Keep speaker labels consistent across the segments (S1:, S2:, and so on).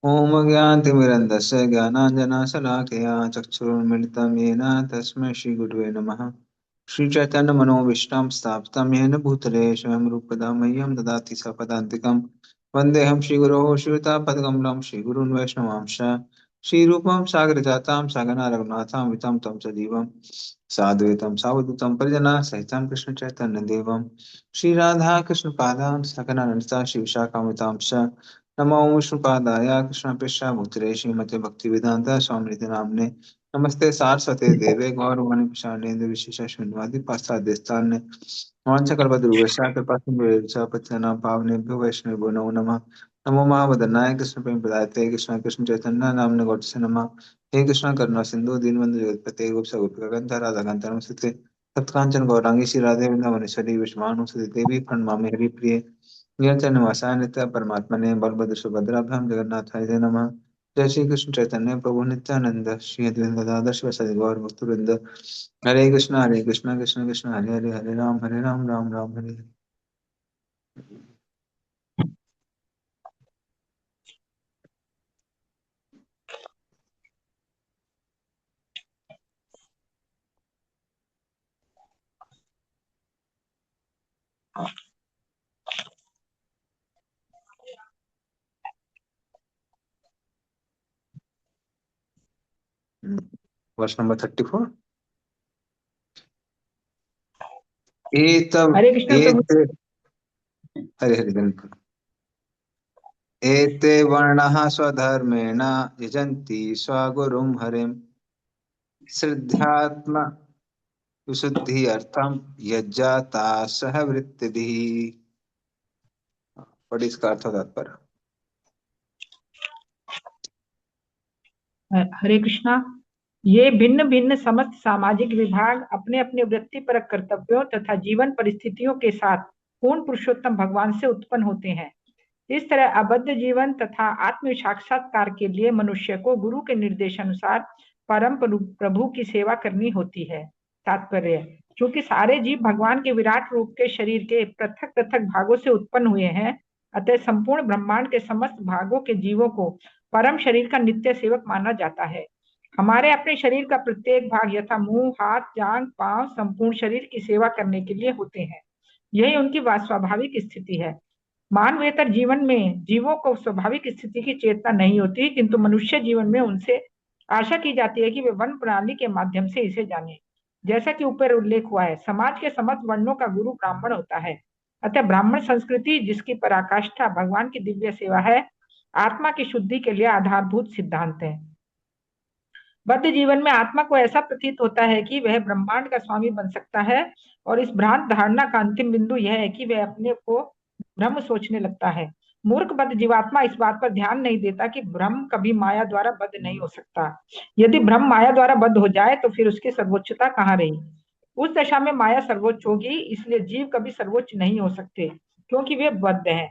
S1: ॐ ज्ञानतिमिरन्धस्य ज्ञानाञ्जनशलाकया चक्षुरुन्मिलितं येन तस्मै श्रीगुरुवे नमः। श्रीचैतन्यमनोभीष्टं स्थापितं येन भूतले स्वयं रूपदा मह्यं ददाति सपदान्तिकं। वन्देऽहं श्रीगुरोः श्रीयुतापदकमलं श्रीगुरून् वैष्णवांश्च श्रीरूपं सागरजातां सगना रघुनाथां वितं तं सजीवं साद्वैतं सावधूतं परिजनाः सहितं कृष्णचैतन्यदेवं श्रीराधाकृष्णपादां सकनानन्दिता श्रीविशाखान्वितांश्च नमो विष्णुपादाय कृष्णपृष्ठाभूतले श्रीमते भक्तिवेदांत स्वामिनिधि नाम्ने नमस्ते सारस्वते देवे गौरवाणी प्रसादेन्द्र विशेष शून्यवादी पाश्चात्यस्थान्य वाञ्छकल्पतरुभ्यश्च कृपासिन्धुभ्यश्च पतितानां पावनेभ्यो वैष्णवेभ्यो नमो नमः। नमो महावदनाय कृष्ण प्रेम प्रदायते कृष्ण कृष्ण चैतन्य नाम्ने गौरसे नमः। हे कृष्ण करुणा सिंधु दीनबंधु जगत्पते गोप गोपिकान्त राधा कान्त नमस्ते तत्कांचन गौरांगी श्री राधे वृंदावनेश्वरी विष्णुमानुसुते देवी प्रणमामि हरिप्रिये नीलचंद्रवासाय नित्य परमात्मने बलभद्र सुभद्राभ्याम जगन्नाथाय ते नमः। जय श्री कृष्ण चैतन्य प्रभु नित्यानंद श्री अद्वैत गदाधर शिवासादि गौर भक्तवृंद हरे कृष्ण कृष्ण कृष्ण हरे हरे हरे राम राम राम हरे हरे। वर्ष नंबर 34। एतव
S2: हरे कृष्ण प्रभु।
S1: एते हरे हरे बिल्कुल। एते वर्णाः स्वधर्मेण यजन्ति स्वगुरुं हरिं श्रद्धात्म विशुद्धि अर्थम यज्जाता सह वृत्तिभिः। बड़ी इसका अर्थ तात्पर्य।
S2: हरे कृष्णा। ये भिन्न भिन्न समस्त सामाजिक विभाग अपने अपने वृत्तिपरक कर्तव्यों तथा जीवन परिस्थितियों के साथ पूर्ण पुरुषोत्तम भगवान से उत्पन्न होते हैं। इस तरह अबद्ध जीवन तथा आत्म साक्षात्कार के लिए मनुष्य को गुरु के निर्देशानुसार परम प्रभु की सेवा करनी होती है। तात्पर्य, क्योंकि सारे जीव भगवान के विराट रूप के शरीर के पृथक पृथक भागों से उत्पन्न हुए हैं, अतः संपूर्ण ब्रह्मांड के समस्त भागों के जीवों को परम शरीर का नित्य सेवक माना जाता है। हमारे अपने शरीर का प्रत्येक भाग यथा मुंह, हाथ, जांग, पांव संपूर्ण शरीर की सेवा करने के लिए होते हैं। यही उनकी स्वाभाविक स्थिति है। मानवेतर जीवन में जीवों को स्वाभाविक स्थिति की चेतना नहीं होती, किंतु मनुष्य जीवन में उनसे आशा की जाती है कि वे वन प्रणाली के माध्यम से इसे जाने। जैसा कि ऊपर उल्लेख हुआ है, समाज के समस्त वर्णों का गुरु ब्राह्मण होता है। अतः ब्राह्मण संस्कृति, जिसकी पराकाष्ठा भगवान की दिव्य सेवा है, आत्मा की शुद्धि के लिए आधारभूत सिद्धांत है। बद्ध जीवन में आत्मा को ऐसा प्रतीत होता है कि वह ब्रह्मांड का स्वामी बन सकता है, और इस भ्रांत धारणा का अंतिम बिंदु यह है कि वह अपने को ब्रह्म सोचने लगता है। मूर्ख बद्ध जीवात्मा इस बात पर ध्यान नहीं देता कि ब्रह्म कभी माया द्वारा बद्ध नहीं हो सकता। यदि ब्रह्म माया द्वारा बद्ध हो जाए तो फिर उसकी सर्वोच्चता कहाँ रही। उस दशा में माया सर्वोच्च होगी, इसलिए जीव कभी सर्वोच्च नहीं हो सकते, क्योंकि वे बद्ध हैं।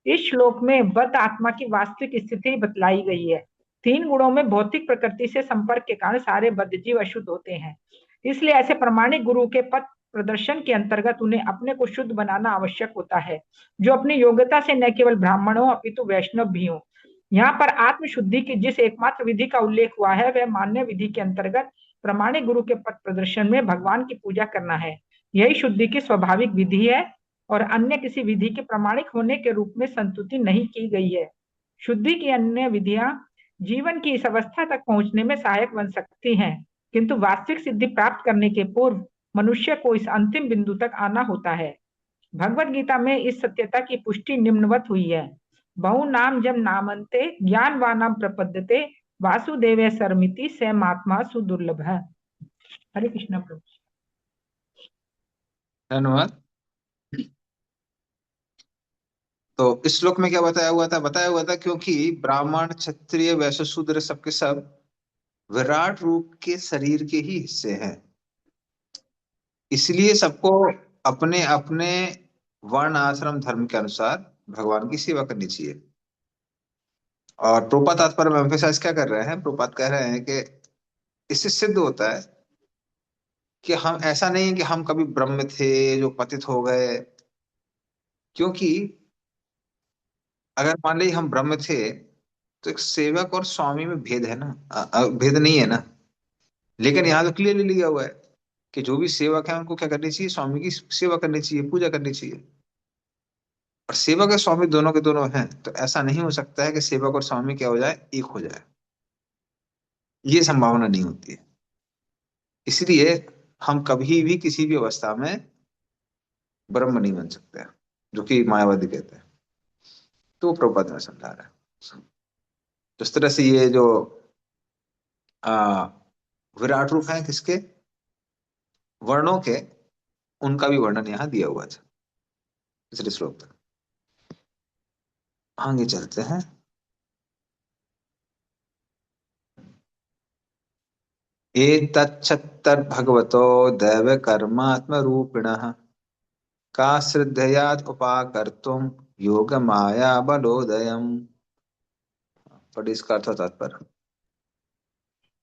S2: इस श्लोक में बद्ध आत्मा की वास्तविक स्थिति बतलाई गई है। तीन गुणों में भौतिक प्रकृति से संपर्क के कारण सारे बद्ध जीव अशुद्ध होते हैं। इसलिए ऐसे प्रमाणिक गुरु के पथ प्रदर्शन के अंतर्गत उन्हें अपने को शुद्ध बनाना आवश्यक होता है, जो अपनी योग्यता से न केवल ब्राह्मण हो अपितु वैष्णव भी हो। यहाँ पर आत्मशुद्धि की जिस एकमात्र विधि का उल्लेख हुआ है, वह मान्य विधि के अंतर्गत प्रमाणिक गुरु के पथ प्रदर्शन में भगवान की पूजा करना है। यही शुद्धि की स्वाभाविक विधि है और अन्य किसी विधि के प्रमाणिक होने के रूप में संतुति नहीं की गई है। शुद्धि की अन्य विधियां जीवन की इस अवस्था तक पहुंचने में सहायक बन सकती हैं, किंतु वास्तविक सिद्धि प्राप्त करने के पूर्व मनुष्य को इस अंतिम बिंदु तक आना होता है। भगवत गीता में इस सत्यता की पुष्टि निम्नवत हुई है। बहु नाम जब नामंते ज्ञानवानाम प्रपद्यते वासुदेव सरमिति स महात्मा सुदुर्लभ है। हरे कृष्ण प्रभु।
S1: धन्यवाद। तो इस श्लोक में क्या बताया हुआ था क्योंकि ब्राह्मण क्षत्रिय वैश्य शूद्र सबके सब विराट रूप के शरीर के ही हिस्से हैं, इसलिए सबको अपने अपने वर्ण आश्रम धर्म के अनुसार भगवान की सेवा करनी चाहिए। और प्रोपा तात्पर्य में एम्फेसाइज क्या कर रहे हैं, प्रोपात कह रहे हैं कि इससे सिद्ध होता है कि हम ऐसा नहीं है कि हम कभी ब्रह्म थे जो पतित हो गए। क्योंकि अगर मान लीजिए हम ब्रह्म थे तो एक सेवक और स्वामी में भेद है ना, भेद नहीं है ना। लेकिन यहाँ तो क्लियरली लिया हुआ है कि जो भी सेवक है उनको क्या करनी चाहिए, स्वामी की सेवा करनी चाहिए, पूजा करनी चाहिए। और सेवक और स्वामी दोनों के दोनों हैं, तो ऐसा नहीं हो सकता है कि सेवक और स्वामी क्या हो जाए, एक हो जाए। ये संभावना नहीं होती है। इसलिए हम कभी भी किसी भी अवस्था में ब्रह्म नहीं बन सकते हैं, जो कि मायावादी कहते हैं। तो प्रभुपाद में समझा रहा है। तो इस तरह से ये जो आ, विराट रूप है किसके, वर्णों के, उनका भी वर्णन यहाँ दिया हुआ था पिछले श्लोक तक। आगे चलते हैं। एतच्छत्तर्भगवतो दैवकर्मात्मरूपिणः का श्रद्धयात् उपाकर्तुम् योगमाया बलोदयम्। और इसका अर्थ और तात्पर्य।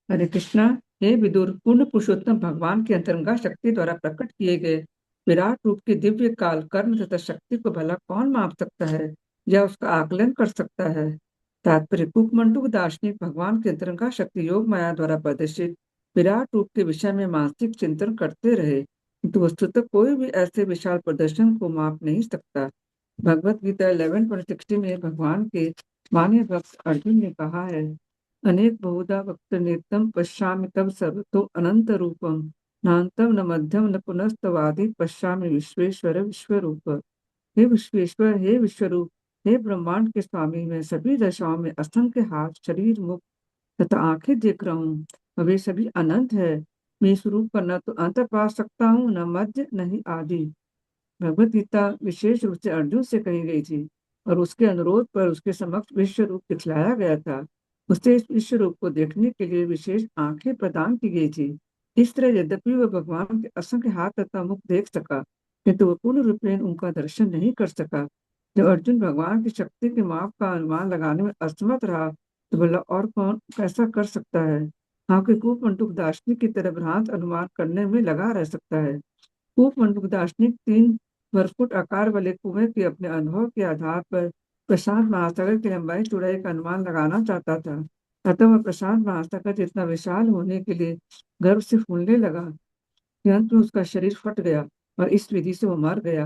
S3: हरे कृष्णा। हे विदुर, पूर्ण पुरुषोत्तम भगवान की अंतरंगा शक्ति द्वारा प्रकट किए गए विराट रूप की दिव्य काल कर्म तथा शक्ति को भला कौन माप सकता है या उसका आकलन कर सकता है। तात्पर्य, कुकमंडूक दार्शनिक भगवान की अंतरंगा शक्ति योग माया द्वारा प्रदर्शित विराट रूप के विषय में मानसिक चिंतन करते रहे, किंतु वस्तुतः कोई भी ऐसे विशाल प्रदर्शन को माप नहीं सकता। भगवत गीता 11:60 में भगवान के मान्य भक्त अर्जुन ने कहा है, अनेक बहुधा वक्त नित्यं पश्यामि तव सर्वतो अनंत रूपम, नान्तं न मध्यम न पुनस्तवादि पश्यामि विश्वेश्वर विश्वरूप। हे विश्वेश्वर, हे विश्वरूप, हे ब्रह्मांड के स्वामी, मैं सभी दशाओं में असंख्य हाथ, शरीर, मुख तथा आंखें देख रहा हूँ और वे सभी अनंत है। मैं स्वरूप का न तो अंत पा सकता हूँ, न मध्य, न ही आदि। भगवत गीता विशेष रूप से अर्जुन से कही गई थी और उसके अनुरोध पर उसके समक्ष विश्व रूप दिखलाया गया था। उसे इस विश्व रूप को देखने के लिए विशेष आंखें प्रदान की गई थी। इस तरह यद्यपि वह भगवान के असंख्य हाथ तथा मुख देख सका, किंतु वह पूर्ण रूपेण उनका दर्शन नहीं कर सका। जब अर्जुन भगवान की शक्ति के माप का अनुमान लगाने में असमर्थ रहा, तो भला और कौन कैसा कर सकता है। हाँ, कि कूपमंडूक दार्शनिक की तरह भ्रांत अनुमान करने में लगा रह सकता है। कूपमंडूक दार्शनिक 3 वर्ग फुट आकार वाले कुएं के अपने अनुभव के आधार पर प्रशांत महासागर की लंबाई चौड़ाई का अनुमान लगाना चाहता था। अतः वह प्रशांत महासागर जितना विशाल होने के लिए गर्व से फूलने लगा कि अंत में उसका शरीर फट गया और इस विधि से वो मर गया।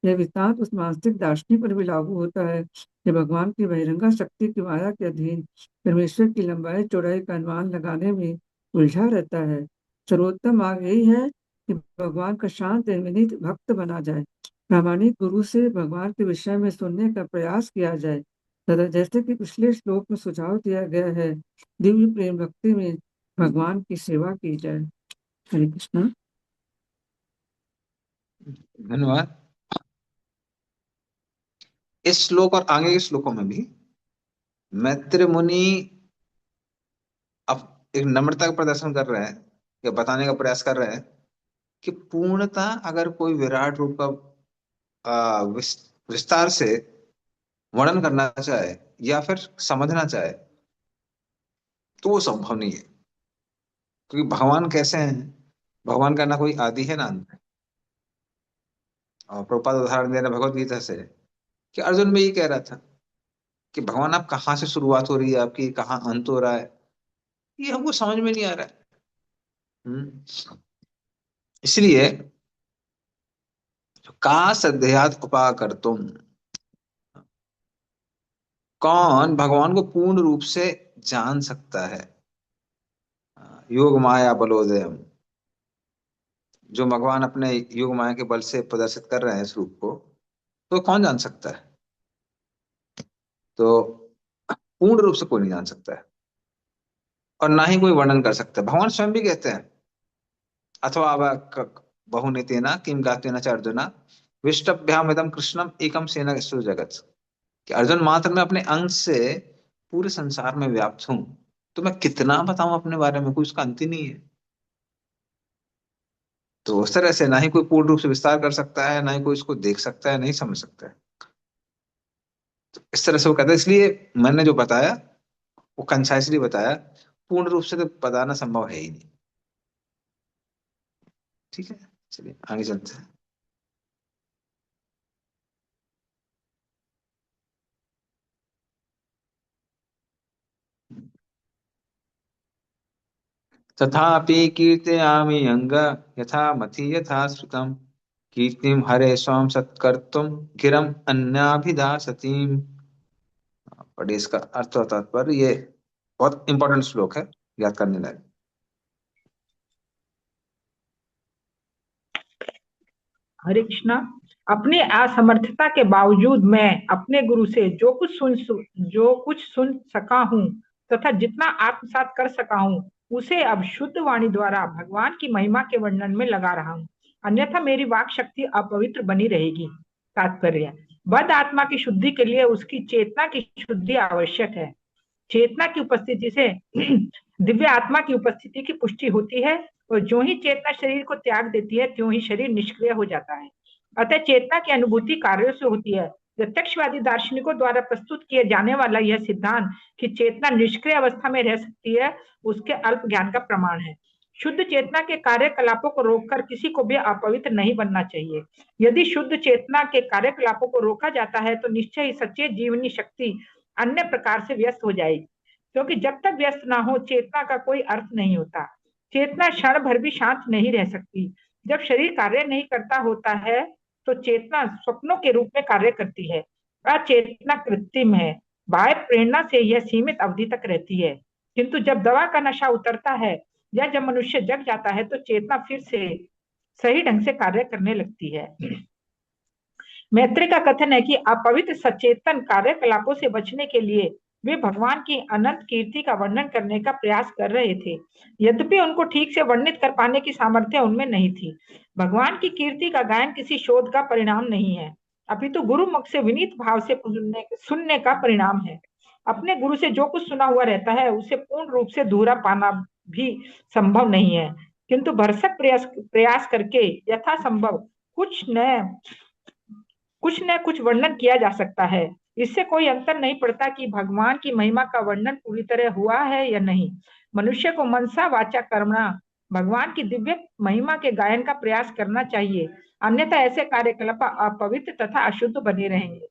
S3: यह वृत्तांत उस मानसिक दार्शनिक पर भी लागू होता है कि भगवान की बहिरंगा शक्ति की माया के अधीन परमेश्वर की लंबाई चौड़ाई का अनुमान लगाने में उलझा रहता है। सर्वोत्तम मार्ग यही है कि भगवान का शांत एवं विनीत भक्त बना जाए, प्रामाणिक गुरु से भगवान के विषय में सुनने का प्रयास किया जाए तथा जैसे कि पिछले श्लोक में सुझाव दिया गया है, दिव्य प्रेम भक्ति में भगवान की सेवा की जाए। हरे कृष्ण।
S1: धन्यवाद। इस श्लोक और आगे के श्लोकों में भी मैत्र मुनि अब एक नम्रता का प्रदर्शन कर रहे हैं, या बताने का प्रयास कर रहे हैं कि पूर्णतः अगर कोई विराट रूप का विस्तार से वर्णन करना चाहे या फिर समझना चाहे, तो वो संभव नहीं है। क्योंकि भगवान कैसे हैं, भगवान का ना कोई आदि है ना अंत है। और प्रभुपाद उदाहरण दे रहे हैं भगवत गीता से कि अर्जुन में ये कह रहा था कि भगवान आप कहाँ से शुरुआत हो रही है आपकी, कहाँ अंत हो रहा है, ये हमको समझ में नहीं आ रहा है। इसलिए का सदेहात उपाकर तुम, कौन भगवान को पूर्ण रूप से जान सकता है। योग माया बलोदयम, जो भगवान अपने योग माया के बल से प्रदर्शित कर रहे हैं इस रूप को, तो कौन जान सकता है। तो पूर्ण रूप से कोई नहीं जान सकता है और ना ही कोई वर्णन कर सकता है। भगवान स्वयं भी कहते हैं, अथवा बहुनीतेना किम गातेन च अर्जुना विष्टभ्याम इदम कृष्णम एकम सेना जगत, कि अर्जुन मात्र मैं अपने अंश से पूरे संसार में व्याप्त हूं, तो मैं कितना बताऊं अपने बारे में, कोई उसका अंत ही नहीं है। तो उस तरह से ना ही कोई पूर्ण रूप से विस्तार कर सकता है, ना ही कोई इसको देख सकता है, नहीं समझ सकता है। तो इस तरह से वो कहता है, इसलिए मैंने जो बताया वो कंसाइसली बताया, पूर्ण रूप से तो बताना संभव है ही नहीं। ठीक है, चलिए आगे चलते हैं। तथापि कीर्तयामि अंग यथा मति यथा श्रुतम कीर्तिम हरे स्वाम सत्कर्तुम गिरम अन्याभिदासतीम। पढ़िए इसका अर्थ और तात्पर्य। ये बहुत इंपॉर्टेंट श्लोक है, याद करने लायक।
S2: हरे कृष्णा। अपनी असमर्थता के बावजूद मैं अपने गुरु से जो कुछ सुन सका हूँ तथा जितना आत्मसात कर सका हूँ उसे अब शुद्ध वाणी द्वारा भगवान की महिमा के वर्णन में लगा रहा हूँ, अन्यथा मेरी वाक शक्ति अपवित्र बनी रहेगी। तात्पर्य, बद्ध आत्मा की शुद्धि के लिए उसकी चेतना की शुद्धि आवश्यक है। चेतना की उपस्थिति से दिव्य आत्मा की उपस्थिति की पुष्टि होती है और जो ही चेतना शरीर को त्याग देती है त्यों ही शरीर निष्क्रिय हो जाता है। अतः चेतना की अनुभूति कार्यों से होती है। प्रत्यक्षवादी दार्शनिकों द्वारा प्रस्तुत किए जाने वाला यह सिद्धांत कि चेतना निष्क्रिय अवस्था में रह सकती है उसके अल्प ज्ञान का प्रमाण है। शुद्ध चेतना के कार्यकलापों को रोककर किसी को भी अपवित्र नहीं बनना चाहिए। यदि शुद्ध चेतना के कार्यकलापों को रोका जाता है तो निश्चय ही सचेत जीवनी शक्ति अन्य प्रकार से व्यस्त हो जाएगी, क्योंकि जब तक व्यस्त ना हो चेतना का कोई अर्थ नहीं होता। चेतना क्षण भर भी शांत नहीं रह सकती। जब शरीर कार्य नहीं करता होता है तो चेतना स्वप्नों के रूप में कार्य करती है। अचेतना कृत्रिम है, बाह्य प्रेरणा से यह सीमित अवधि तक रहती है, किंतु जब दवा का नशा उतरता है या जब मनुष्य जग जाता है तो चेतना फिर से सही ढंग से कार्य करने लगती है। मैत्री का कथन है कि अपवित्र सचेतन कार्यकलापों से बचने के लिए वे भगवान की अनंत कीर्ति का वर्णन करने का प्रयास कर रहे थे, यद्यपि उनको ठीक से वर्णित कर पाने की सामर्थ्य उनमें नहीं थी। भगवान की कीर्ति का गायन किसी शोध का परिणाम नहीं है, अपितु गुरु मुख से विनीत भाव से सुनने का परिणाम है। अपने गुरु से जो कुछ सुना हुआ रहता है उसे पूर्ण रूप से धूरा पाना भी संभव नहीं है, किंतु भरसक प्रयास करके यथासंभव कुछ न कुछ वर्णन किया जा सकता है। इससे कोई अंतर नहीं पड़ता कि भगवान की महिमा का वर्णन पूरी तरह हुआ है या नहीं। मनुष्य को मनसा वाचा कर्मणा भगवान की दिव्य महिमा के गायन का प्रयास करना चाहिए, अन्यथा ऐसे कार्यकलाप अपवित्र तथा अशुद्ध बने रहेंगे।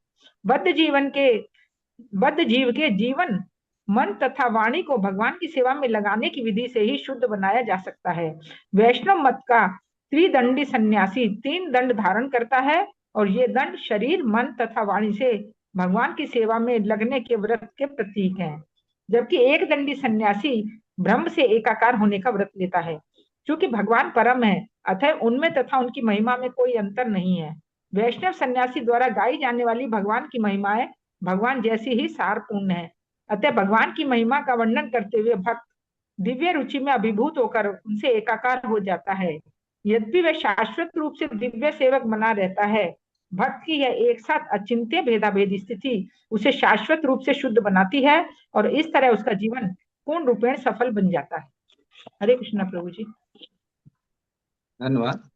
S2: बद्ध जीव के जीवन, मन तथा वाणी को भगवान की सेवा में लगाने की विधि से ही शुद्ध बनाया जा सकता है। वैष्णव मत का त्रिदंडी सन्यासी 3 दंड धारण करता है और ये दंड शरीर, मन तथा वाणी से भगवान की सेवा में लगने के व्रत के प्रतीक हैं, जबकि एक दंडी सन्यासी ब्रह्म से एकाकार होने का व्रत लेता है। क्योंकि भगवान परम है, अतः उनमें तथा उनकी महिमा में कोई अंतर नहीं है। वैष्णव सन्यासी द्वारा गाई जाने वाली भगवान की महिमाएं भगवान जैसी ही सारपूर्ण है। अतः भगवान की महिमा का वर्णन करते हुए भक्त दिव्य रुचि में अभिभूत होकर उनसे एकाकार हो जाता है। यद्यपि वह शाश्वत रूप से दिव्य सेवक बना रहता है, भक्त की यह एक साथ अचिंत्य भेदाभेद स्थिति उसे शाश्वत रूप से शुद्ध बनाती है और इस तरह उसका जीवन पूर्ण रूपेण सफल बन जाता है। हरे कृष्णा प्रभु जी।
S1: धन्यवाद।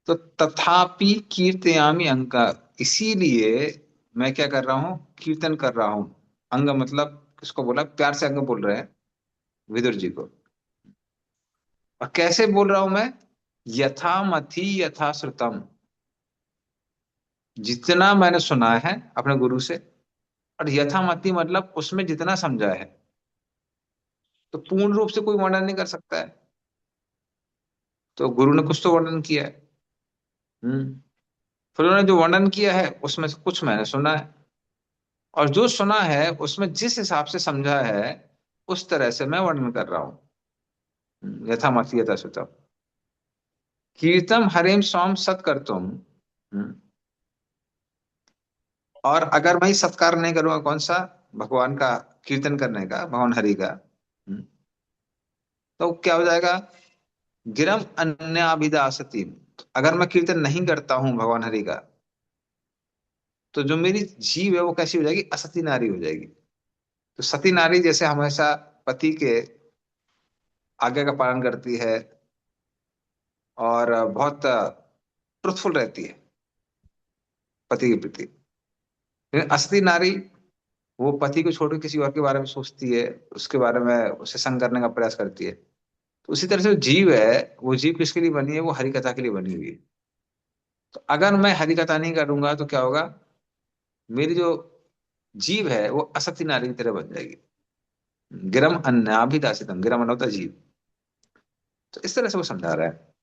S1: तो तथापि कीर्तयामि अंग, इसीलिए मैं क्या कर रहा हूँ, कीर्तन कर रहा हूँ। अंग मतलब किसको बोला, प्यार से अंग बोल रहे हैं विदुर जी को। और कैसे बोल रहा हूं मैं, यथा मथि यथा श्रुतम, जितना मैंने सुना है अपने गुरु से। और यथा मति मतलब उसमें जितना समझा है। तो पूर्ण रूप से कोई वर्णन नहीं कर सकता है, तो गुरु ने कुछ तो वर्णन किया है। फिर उन्होंने जो वर्णन किया है उसमें से कुछ मैंने सुना है, और जो सुना है उसमें जिस हिसाब से समझा है उस तरह से मैं वर्णन कर रहा हूँ। यथा मति यथा श्रुतम कीर्तम हरेम स्वाम सत कर तुम। और अगर मैं सत्कार नहीं करूंगा, कौन सा, भगवान का कीर्तन करने का, भगवान हरि का, तो क्या हो जाएगा, गिरम अन्याभिदासती। अगर मैं कीर्तन नहीं करता हूं भगवान हरि का, तो जो मेरी जीव है वो कैसी हो जाएगी, असती नारी हो जाएगी। तो सती नारी जैसे हमेशा पति के आज्ञा का पालन करती है और बहुत ट्रुथफुल रहती है पति के प्रति, लेकिन असती नारी वो पति को छोड़कर किसी और के बारे में सोचती है, उसके बारे में उसे संग करने का प्रयास करती है। तो उसी तरह से जो जीव है, वो जीव किसके लिए बनी है, वो हरि कथा के लिए बनी हुई है। तो अगर मैं हरि कथा नहीं करूंगा तो क्या होगा, मेरी जो जीव है वो असती नारी की तरह बन जाएगी। गिरम अन्नाभिदासितम, गिरम अन्न होता है जीव, तो इस तरह से वो समझा रहा है।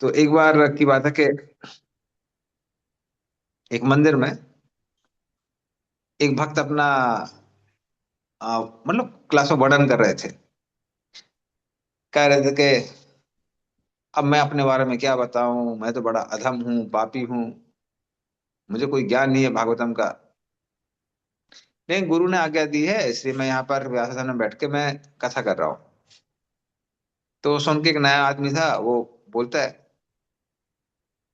S1: तो एक बार की बात है कि एक मंदिर में एक भक्त अपना मतलब क्लास में वर्णन कर रहे थे। कह रहे थे कि अब मैं अपने बारे में क्या बताऊं, मैं तो बड़ा अधम हूँ, पापी हूँ, मुझे कोई ज्ञान नहीं है भागवतम का। लेकिन गुरु ने आज्ञा दी है, इसलिए मैं यहाँ पर व्यासासन में बैठ के मैं कथा कर रहा हूँ। तो सुन के एक नया आदमी था, वो बोलता है,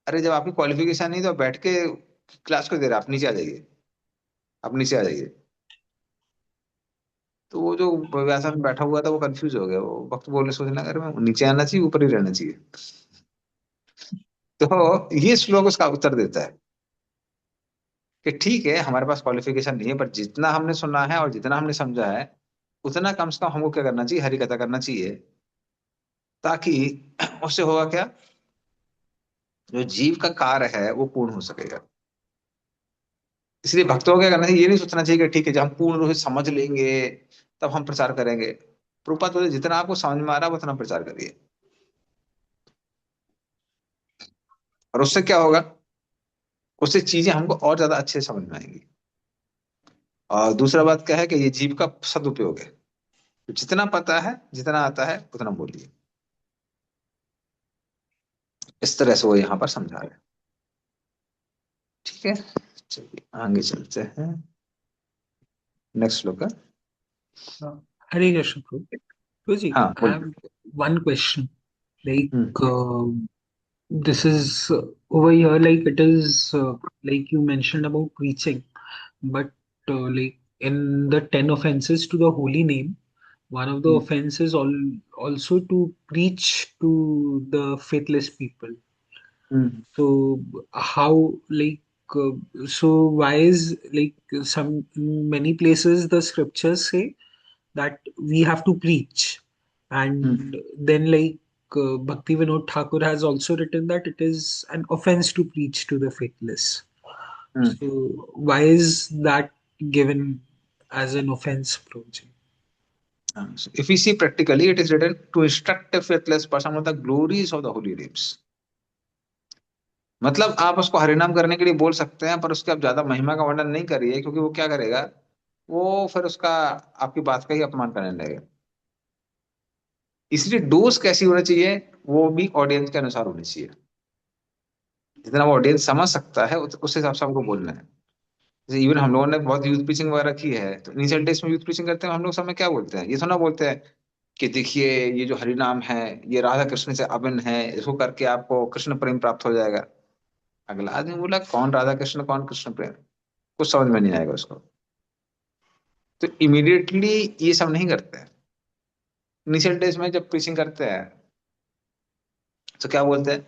S1: अरे जब आपकी क्वालिफिकेशन नहीं तो आप बैठ के क्लास को दे रहे हैं, आप नीचे आ जाइए, आप नीचे आ जाइए। तो वो जो व्यासन में बैठा हुआ था वो कंफ्यूज हो गया, वो वक्त बोलने सोचने लगा, अरे मैं नीचे आना चाहिए ऊपर ही रहना चाहिए। तो ये श्लोक उसका उत्तर देता है कि ठीक है हमारे पास क्वालिफिकेशन नहीं है, पर जितना हमने सुना है और जितना हमने समझा है उतना कम से कम हमको क्या करना चाहिए, हरि कथा करना चाहिए। ताकि उससे होगा क्या, जो जीव का कार्य है वो पूर्ण हो सकेगा। इसलिए भक्तों को क्या करना चाहिए, ये नहीं सोचना चाहिए कि ठीक है जब हम पूर्ण रूप से समझ लेंगे तब हम प्रचार करेंगे। प्रभुपाद बोले जितना आपको समझ में आ रहा है उतना प्रचार करिए, और उससे क्या होगा, उससे चीजें हमको और ज्यादा अच्छे से समझ में आएंगी। और दूसरा बात क्या है कि ये जीव का सदुपयोग है। तो जितना पता है जितना आता है उतना बोलिए। इस तरह से वो यहाँ पर समझा रहे हैं। ठीक है, चलिए आगे चलते हैं। नेक्स्ट श्लोक है।
S4: Uh, Hare Krishna, Prabhu. Prabhuji,
S1: हाँ
S4: I
S1: बोलिए।
S4: have one question. Like,
S1: hmm
S4: this is over here, like, it is like you mentioned about preaching, but like in the 10 offenses to the holy name, one of the
S1: hmm
S4: offenses also to preach to the faithless people.
S1: Hmm
S4: So how like so why is like some many places the scriptures say that we have to preach,
S1: hmm
S4: and then like Bhakti Vinod Thakur has also written that it is an offense to preach to the faithless.
S1: Hmm.
S4: So why is that given as an offense, Prabhuji?
S1: So if we see practically, it is written to instruct a faithless person of the glories of the holy names. मतलब आप उसको हरिनाम करने के लिए बोल सकते हैं, पर उसके आप ज्यादा महिमा का वर्णन नहीं करिए, क्योंकि वो क्या करेगा, वो फिर उसका आपकी बात का ही अपमान करने लगेगा। इसलिए डोज कैसी होनी चाहिए, वो भी ऑडियंस के अनुसार होनी चाहिए। जितना वो ऑडियंस समझ सकता है उस हिसाब से हमको बोलना है। जैसे इवन हम लोगों ने बहुत यूथ प्रीचिंग वगैरह की है, तो इनिशियल डेज में यूथ प्रीचिंग करते हैं हम लोग समय क्या बोलते हैं, ये थोड़ा बोलते हैं कि देखिए ये जो हरि नाम है ये राधा कृष्ण से अभिन्न है, इसको करके आपको कृष्ण प्रेम प्राप्त हो जाएगा। अगला आदमी बोला कौन राधा कृष्ण कौन कृष्ण प्रेम, कुछ समझ में नहीं आएगा उसको। तो इमीडिएटली ये सब नहीं करते हैं। इनिशियल डेज में जब प्रीचिंग करते हैं तो क्या बोलते हैं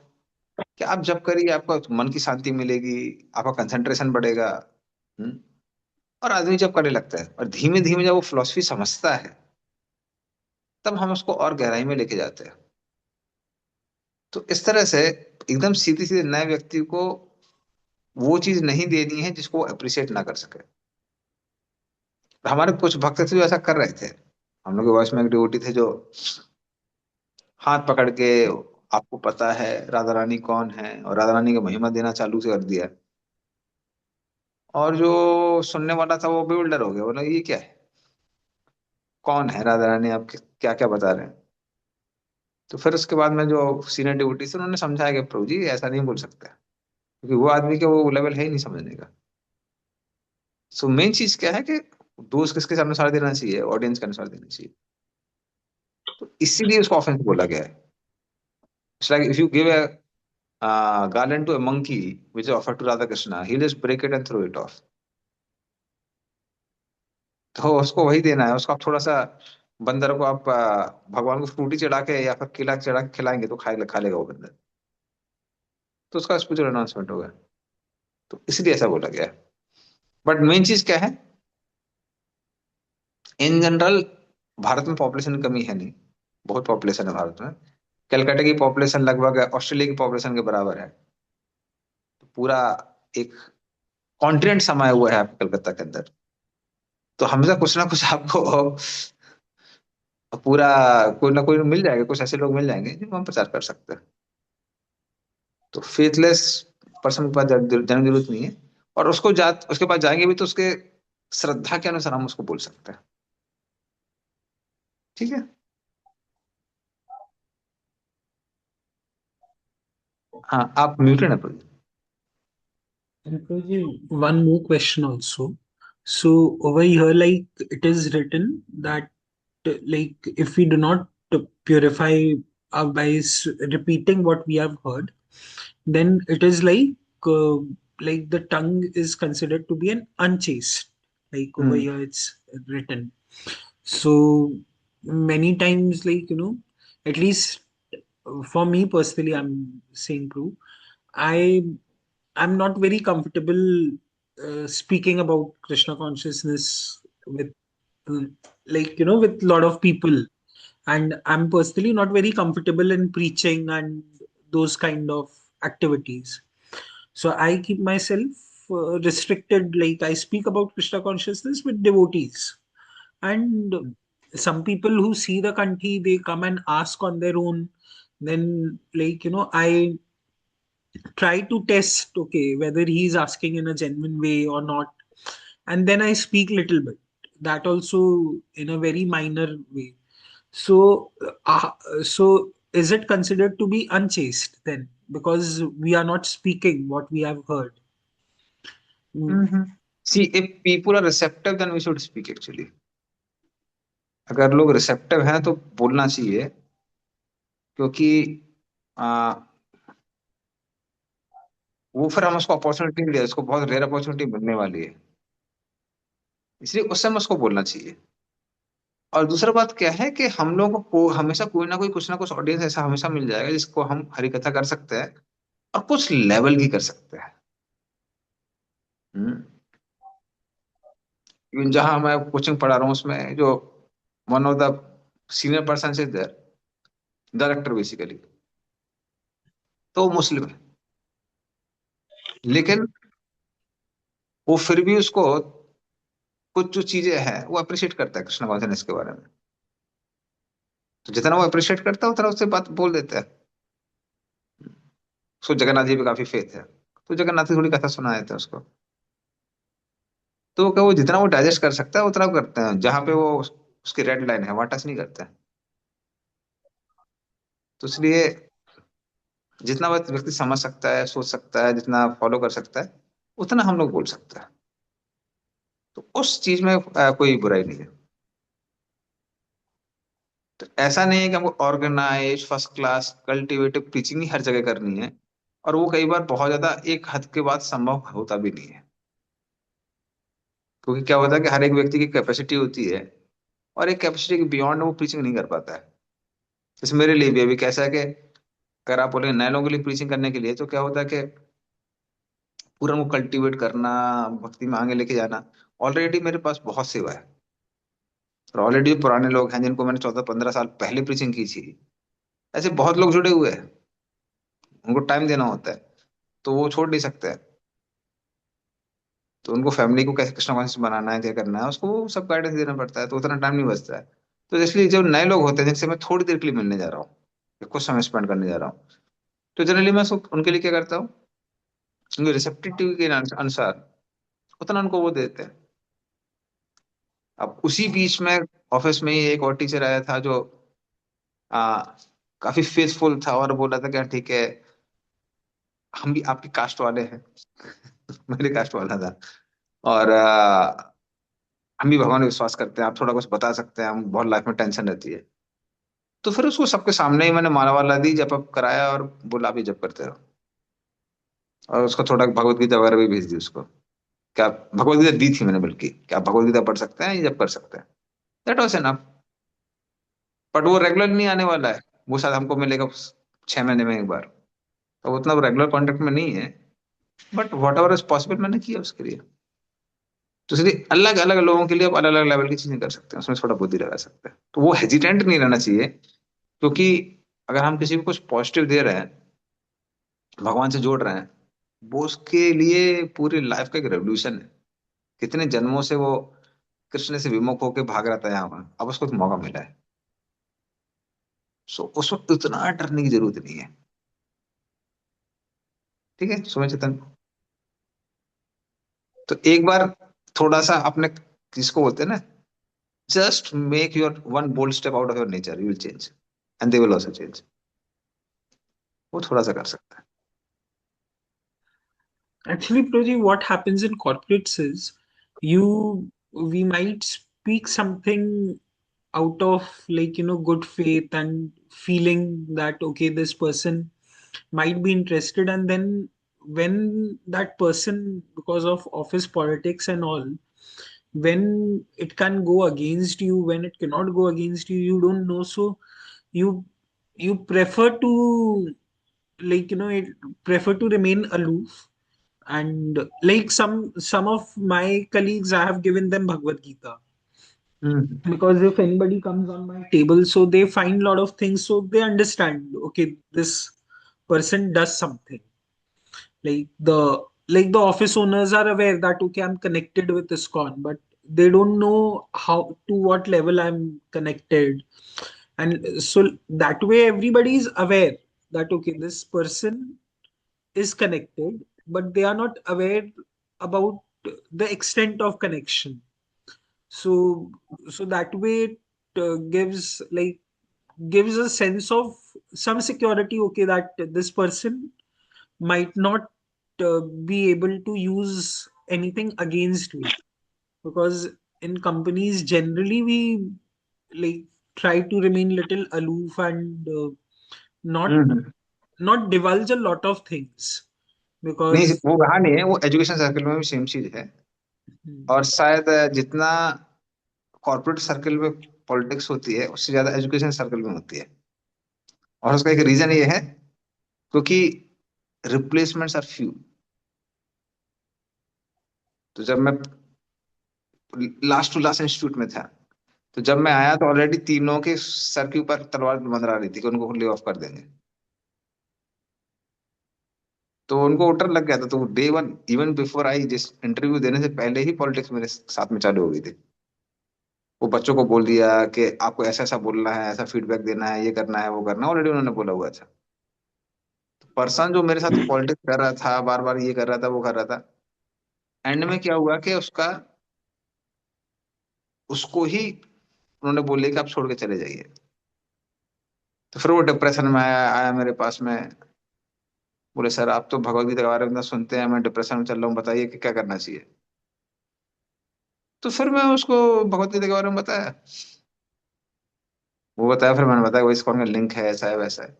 S1: कि आप जब करिए आपका मन की शांति मिलेगी, आपका कंसंट्रेशन बढ़ेगा। हम्म? और आदमी जब करने लगता है और धीमे धीमे जब वो फिलोसफी समझता है तब हम उसको और गहराई में लेके जाते हैं। तो इस तरह से एकदम सीधे सीधे नए व्यक्ति को वो चीज नहीं देनी है जिसको वो अप्रिशिएट ना कर सके। हमारे कुछ भक्त थे जो ऐसा कर रहे थे। हम लोग के वॉइस में एक डिवोटी थे जो हाथ पकड़ के, आपको पता है राधा रानी कौन है, और राधा रानी की महिमा देना चालू से कर दिया। और जो सुनने वाला था वो bewilder हो गया, बोला ये क्या है, कौन है राधा रानी, आप क्या क्या बता रहे हैं। तो फिर उसके बाद में जो सीनियर डिवोटी थे उन्होंने समझाया कि प्रभु जी ऐसा नहीं बोल सकते, क्योंकि वो आदमी के वो लेवल है ही नहीं समझने का। सो मेन चीज क्या है कि दोस्त किसके अनुसार देना चाहिए, ऑडियंस के अनुसार देना चाहिए। तो इसीलिए उसको ऑफेंस बोला गया है। It's like if you give a garland to a monkey which is offered to Radha Krishna, he'll just break it and throw it off. तो उसको वही देना है, उसको आप थोड़ा सा बंदर को आप भगवान को फ्रूटी चढ़ा के या फिर केला चढ़ा के खिलाएंगे तो खा लेगा वो बंदर। तो उसका स्पिरिचुअल अनाउंसमेंट होगा। तो इसलिए ऐसा बोला गया है। बट मेन चीज क्या है, इन जनरल भारत में पॉपुलेशन की कमी है नहीं, बहुत पॉपुलेशन है भारत में। कलकत्ता की पॉपुलेशन लगभग ऑस्ट्रेलिया की पॉपुलेशन के बराबर है। तो पूरा एक कॉन्टिनेंट समाया हुआ है आपके कलकत्ता के अंदर। तो हमेशा कुछ ना कुछ आपको और पूरा कोई ना कोई मिल जाएगा, कुछ ऐसे लोग मिल जाएंगे जिनको हम प्रचार कर सकते हैं। तो फेथलेस पर्सन के पास जाने की जरूरत नहीं है। और उसके पास जाएंगे भी तो उसके श्रद्धा के अनुसार हम उसको बोल सकते हैं। ठीक है। हाँ, आप म्यूटेड है Pradeep.
S4: And Prabhuji, one more question also. So over here, like it is written that like if we do not purify our by repeating what we have heard, then it is uh, like the tongue is considered to be an unchaste. Like over
S1: hmm.
S4: here, it's written. So many times, at least for me personally, I'm saying true. I I'm not very comfortable speaking about Krishna consciousness with uh, with a lot of people, and I'm personally not very comfortable in preaching and those kind of activities. So I keep myself restricted. Like I speak about Krishna consciousness with devotees, and some people who see the kanthi, they come and ask on their own. Then I try to test, okay, whether he's asking in a genuine way or not, and then I speak little bit, that also in a very minor way. So so is it considered to be unchaste then, because we are not speaking what we have heard? Mm.
S1: Hmm. See if people are receptive then we should speak actually. अगर लोग receptive हैं तो बोलना चाहिए। क्योंकि आ, वो फिर हम उसको अपॉर्चुनिटी नहीं दे, उसको बहुत रेयर अपॉर्चुनिटी मिलने वाली है। इसलिए उस समय उसको बोलना चाहिए। और दूसरा बात क्या है कि हम लोगों को हमेशा कोई ना कुछ ऑडियंस ऐसा हमेशा मिल जाएगा जिसको हम हरी कथा कर सकते हैं और कुछ लेवल की कर सकते हैं। हम्म। इवन जहां मैं कोचिंग पढ़ा रहा हूँ उसमें जो one of the senior person is there, director basically, तो वो मुस्लिम है। लेकिन वो फिर भी उसको कुछ जो चीजें हैं वो अप्रिशिएट करता है कृष्ण कॉन्शियसनेस के बारे में। तो जितना वो अप्रिशिएट करता है उतना उससे बात बोल देता है। उसको जगन्नाथ जी पे काफी फेथ है, तो जगन्नाथ की थोड़ी कथा सुना देते हैं उसको। तो क्या वो जितना वो डाइजेस्ट कर सकता है उतना वो करते हैं, जहां पे वो उसकी रेड लाइन है वहां टच नहीं करते हैं। तो इसलिए जितना व्यक्ति समझ सकता है, सोच सकता है, जितना फॉलो कर सकता है, उतना हम लोग बोल सकते हैं। तो उस चीज में कोई बुराई नहीं है। तो ऐसा नहीं है कि हमको ऑर्गेनाइज फर्स्ट क्लास कल्टिवेटिव टीचिंग ही हर जगह करनी है। और वो कई बार बहुत ज्यादा एक हद के बाद संभव होता भी नहीं है। क्योंकि क्या होता है कि हर एक व्यक्ति की कैपेसिटी होती है, और एक कैपेसिटी के बियॉन्ड वो प्रीचिंग नहीं कर पाता है। जैसे मेरे लिए भी अभी कैसा है कि अगर आप बोले नए लोगों के लिए प्रीचिंग करने के लिए, तो क्या होता है कि पूरा वो कल्टीवेट करना, भक्ति में आगे लेके जाना, ऑलरेडी मेरे पास बहुत सेवा है। और ऑलरेडी पुराने लोग हैं जिनको मैंने 14-15 साल पहले प्रीचिंग की थी, ऐसे बहुत लोग जुड़े हुए हैं। उनको टाइम देना होता है, तो वो छोड़ नहीं सकते हैं। तो उनको फैमिली को कैसे कृष्ण कॉन्शियस बनाना है, क्या करना है, उसको वो सब गाइडेंस देना पड़ता है, तो उतना टाइम नहीं बचता है। तो इसलिए जब नए लोग होते हैं जिनसे मैं थोड़ी देर के लिए मिलने जा रहा हूँ या कुछ समय स्पेंड करने जा रहा हूँ, तो जनरली मैं उनके लिए क्या करता हूँ, उनके रिसेप्टिविटी के अनुसार उतना उनको वो देते हैं। अब उसी बीच में ऑफिस में ही एक और टीचर आया था जो आ, काफी फेथफुल था और बोला था कि "हाँ, ठीक है, हम भी आपकी कास्ट वाले हैं।" मेरे कास्ट वाला था। और हम भी भगवान में विश्वास करते हैं, आप थोड़ा कुछ बता सकते हैं, हम बहुत लाइफ में टेंशन रहती है। तो फिर उसको सबके सामने ही मैंने माला वाला दी, जप अप कराया और बोला भी जप करते रहो। और उसको थोड़ा भगवत गीता वगैरह भी भेज दी उसको। क्या भगवत गीता दी थी मैंने, बल्कि क्या आप भगवत गीता पढ़ सकते हैं, ये जप कर सकते हैं। That was enough. बट वो रेगुलर नहीं आने वाला है, वो शायद हमको मिलेगा 6 महीने में एक बार। तो उतना रेगुलर कॉन्टेक्ट में नहीं है। But what ever is possible मैंने किया उसके लिए। तो इसलिए अलग अलग लोगों के लिए आप अलग अलग लेवल की चीजें कर सकते हैं, उसमें थोड़ा बुद्धि लगा सकते हैं। तो वो हेजिटेंट नहीं रहना चाहिए। क्योंकि अगर हम किसी को कुछ पॉजिटिव दे रहे हैं, भगवान से जोड़ रहे हैं, वो उसके लिए पूरी लाइफ का एक रेवोल्यूशन है। कितने जन्मों से वो कृष्ण से विमुख होकर भाग रहा था यहाँ, अब उसको तो मौका मिला है। सो उसमें उतना डरने की जरूरत नहीं है। ठीक है सुमेश चेतन। तो एक बार थोड़ा सा अपने, किसको बोलते हैं ना, just make your one bold step out of your nature, you will change and they will also change. वो थोड़ा सा कर सकता है।
S4: Actually, Proji, what happens in corporates is we might speak something out of good faith and feeling that, okay, this person might be interested. And then when that person, because of office politics and all, when it can go against you, when it cannot go against you, you don't know. So you you prefer to it prefer to remain aloof. And like some of my colleagues, I have given them Bhagavad Gita,
S1: hmm.
S4: because if anybody comes on my table, so they find a lot of things, so they understand, okay, this person does something. Like the office owners are aware that, okay, I'm connected with ISKCON, but they don't know how, to what level I'm connected. And so that way everybody is aware that, okay, this person is connected, but they are not aware about the extent of connection. So so that way it gives a sense of some security, okay, that this person might not be able to use anything against me. Because in companies generally we like try to remain little aloof and not
S1: hmm.
S4: not divulge a lot of things,
S1: नहीं
S4: because
S1: वो कहा नहीं है, वो education circle में भी same चीज है। और शायद जितना कॉर्पोरेट सर्कल में पॉलिटिक्स होती है उससे ज्यादा एजुकेशन सर्कल में होती है। और उसका एक रीजन ये है, क्योंकि रिप्लेसमेंट्स आर फ्यू। तो जब मैं लास्ट टू लास्ट इंस्टीट्यूट में था, तो जब मैं आया तो ऑलरेडी तीनों के सर के ऊपर तलवार मंडरा रही थी कि उनको ले ऑफ कर देंगे। तो उनको डर लग गया था। तो day one, even before I, जिस इंटरव्यू देने से पहले ही पॉलिटिक्स मेरे साथ में चालू हो गई थी। वो बच्चों को बोल दिया कि आपको ऐसा ऐसा बोलना है, ऐसा फीडबैक देना है, ये करना है, वो करना है, ऑलरेडी उन्होंने बोला हुआ था। पर्सन जो मेरे साथ पॉलिटिक्स कर रहा था, बार बार ये कर रहा था, वो कर रहा था, एंड में क्या हुआ कि उसको ही उन्होंने बोले कि आप छोड़ के चले जाइए। तो फिर वो डिप्रेशन में आया मेरे पास में। बोले सर आप तो भगवत गीता के बारे में इतना सुनते हैं, मैं डिप्रेशन में चल रहा हूँ, बताइए कि क्या करना चाहिए। तो फिर मैं उसको भगवत गीता के बारे में बताया। वो बताया, फिर मैंने बताया वो इस कौन का लिंक है, ऐसा है वैसा है।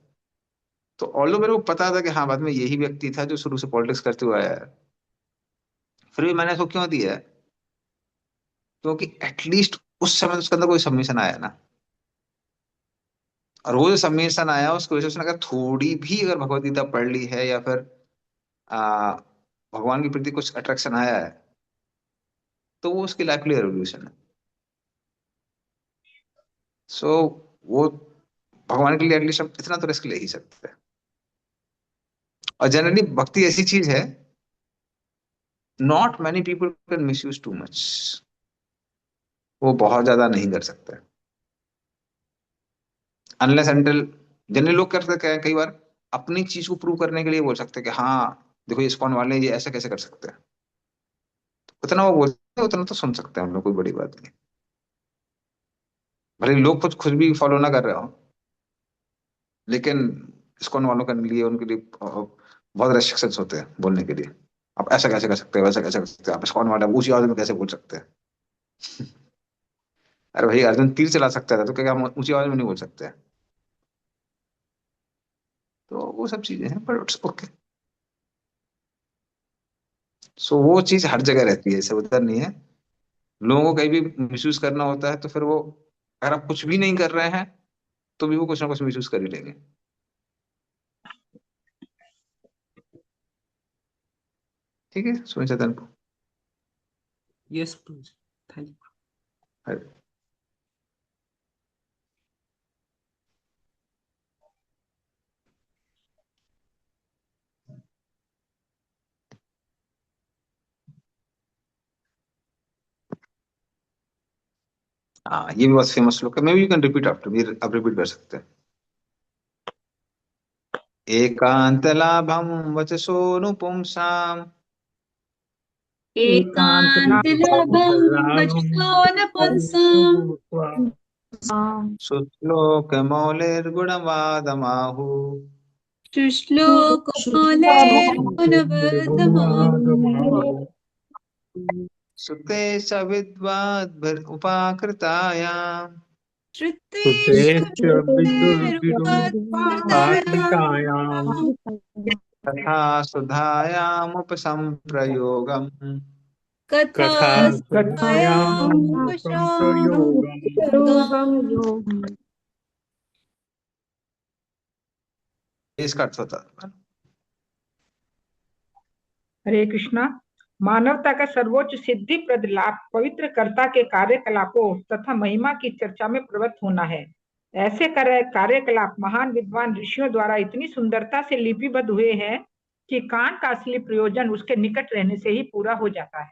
S1: तो ऑल्दो मेरे को पता था कि हाँ बाद में यही व्यक्ति था जो शुरू से पॉलिटिक्स करते हुए आया है, फिर भी मैंने इसको क्यों दिया है? क्योंकि एटलीस्ट उस समय उसके अंदर कोई सबमिशन आया ना। और वो जो सबमिशन आया उसकी वजह से उसने अगर थोड़ी भी अगर भगवत गीता पढ़ ली है, या फिर आ, भगवान के प्रति कुछ अट्रैक्शन आया है, तो वो उसकी लाइफ के लिए रेवोल्यूशन है। सो वो भगवान के लिए एटलीस्ट हम इतना तो रिस्क ले ही सकते हैं। और जनरली भक्ति ऐसी चीज है, not many people can miss use too much. वो बहुत ज्यादा नहीं कर सकते अनलेस अनटिल। जनरली लोग कर सकते हैं कई बार, अपनी चीज को प्रूव करने के लिए बोल सकते हैं कि हाँ देखो ये इस्कॉन वाले ये ऐसा कैसे कर सकते हैं। उतना वो बोलते हैं उतना तो सुन सकते हैं हम लोग, कोई बड़ी बात नहीं। भले लोग खुद खुद भी फॉलो ना कर रहे हो, लेकिन इस्कॉन वालों के लिए उनके लिए बहुत रेस्ट्रिक्शंस होते हैं बोलने के लिए। आप ऐसा कैसे कर सकते हो, वैसा कैसे कर सकते हो, आप इस्कॉन वाले ऊंची आवाज में कैसे बोल सकते हैं? अरे भाई अर्जुन तीर चला सकता था तो क्या हम ऊंची आवाज में नहीं बोल सकते हैं? तो वो सब चीजें हैं, पर इट्स ओके। सो वो चीज हर जगह रहती है, ऐसे उधर नहीं है। लोगों को कहीं भी मिसयूज करना होता है तो फिर वो, अगर आप कुछ भी नहीं कर रहे हैं तो भी वो कुछ ना कुछ मिसयूज कर ही लेंगे। ठीक है सुन चेतन।
S4: yes, Proji. Thank you.
S1: हाँ ये भी बहुत फेमस श्लोक है, may be you can repeat after me, आप रिपीट कर सकते हैं। एकान्तलाभं वचसोऽनुपुंसाम्
S5: एकान्तलाभं वचसो न पुंसाम्
S1: शुश्लोकमौलिर्गुणवादमाहुः
S5: शुश्लोकमौलेर्गुणवर्धमानो
S1: सुते सविद्वाद्भिरुपाकृतायाम्
S4: सुतेश्च
S5: श्रुतेश्वरुपाध्यायाम्
S4: विदुर्विदुर्पात्मिकायाम्
S1: तथा सुधायामुपसम्प्रयोगम्
S5: कथा
S4: कथा
S5: सुधायाम्
S4: संप्रयोगम्
S1: इसका अर्थ होता है।
S2: हरे कृष्णा। मानवता का सर्वोच्च सिद्धि प्रद लाभ पवित्र कर्ता के कार्यकलापों तथा महिमा की चर्चा में प्रवृत्त होना है। ऐसे कार्यकलाप महान विद्वान ऋषियों द्वारा इतनी सुंदरता से लिपिबद्ध हुए हैं कि कान का असली प्रयोजन उसके निकट रहने से ही पूरा हो जाता है।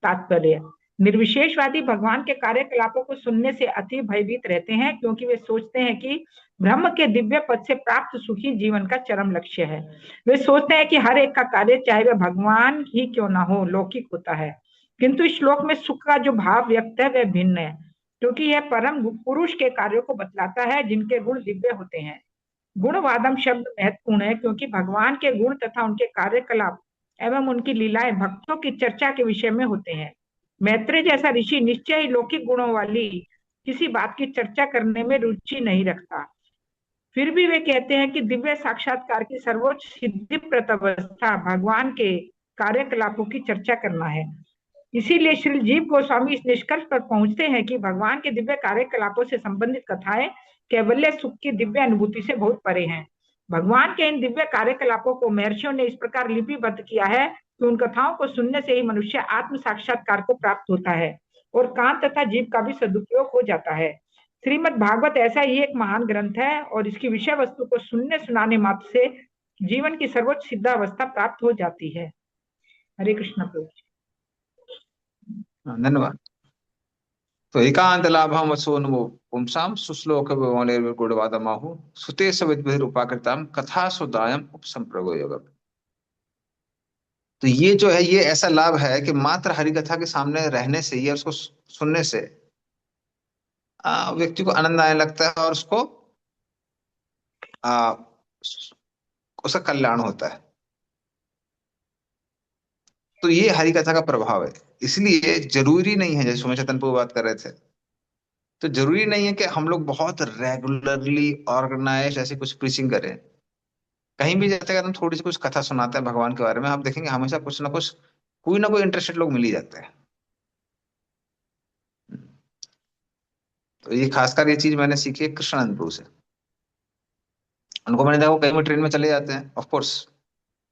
S2: तात्पर्य: निर्विशेषवादी भगवान के कार्यकलापों को सुनने से अति भयभीत रहते हैं, क्योंकि वे सोचते हैं कि ब्रह्म के दिव्य पद से प्राप्त सुखी जीवन का चरम लक्ष्य है। वे सोचते हैं कि हर एक का कार्य, चाहे वह भगवान ही क्यों ना हो, लौकिक होता है। किंतु इस श्लोक में सुख का जो भाव व्यक्त है वह भिन्न है, क्योंकि यह परम पुरुष के कार्यों को बतलाता है जिनके गुण दिव्य होते हैं। गुणवादम शब्द महत्वपूर्ण है, क्योंकि भगवान के गुण तथा उनके कार्यकलाप एवं उनकी लीलाएं भक्तों की चर्चा के विषय में होते हैं। मैत्रेय जैसा ऋषि निश्चय ही लौकिक गुणों वाली किसी बात की चर्चा करने में रुचि नहीं रखता। फिर भी वे कहते हैं कि दिव्य साक्षात्कार की सर्वोच्च सिद्धि अवस्था भगवान के कार्यकलापों की चर्चा करना है। इसीलिए श्री जीव गोस्वामी इस निष्कर्ष पर पहुंचते हैं कि भगवान के दिव्य कार्यकलापों से संबंधित कथाएं कैवल्य सुख की दिव्य अनुभूति से बहुत परे हैं। भगवान के इन दिव्य कार्यकलापों को महर्षियों ने इस प्रकार लिपिबद्ध किया है कि उन कथाओं को सुनने से ही मनुष्य आत्म साक्षात्कार को प्राप्त होता है और कान तथा जीव का भी सदुपयोग हो जाता है। श्रीमद् भागवत ऐसा ही एक महान ग्रंथ है और इसकी विषय वस्तु को सुनने सुनाने मात्र से जीवन की सर्वोच्च सिद्धावस्था प्राप्त हो जाती है। हरे कृष्ण प्रभु।
S1: धन्यवाद। तो एकांत लाभम वसोनुमो पुंसाम सुश्लोक गुणवादमाहु सुते सविद्भिरुपाकृताम कथा सुदायम उपसंप्रयोगम। तो ये जो है, ये ऐसा लाभ है कि मात्र हरि कथा के सामने रहने से या उसको सुनने से व्यक्ति को आनंद आने लगता है और उसको आ, उसका कल्याण होता है। तो ये हरि कथा का प्रभाव है। इसलिए जरूरी नहीं है, जैसे सुमेश चतनपुर बात कर रहे थे, तो जरूरी नहीं है कि हम लोग बहुत रेगुलरली ऑर्गेनाइज ऐसे कुछ प्रीचिंग करें। कहीं भी जाते हैं, अगर हम थोड़ी सी कुछ कथा सुनाते हैं भगवान के बारे में, आप देखेंगे हमेशा कुछ ना कोई इंटरेस्टेड लोग मिल ही जाते हैं। तो ये खासकर ये चीज मैंने सीखी है कृष्णानंद प्रभु से। उनको मैंने देखा वो कहीं भी ट्रेन में चले जाते हैं, ऑफ कोर्स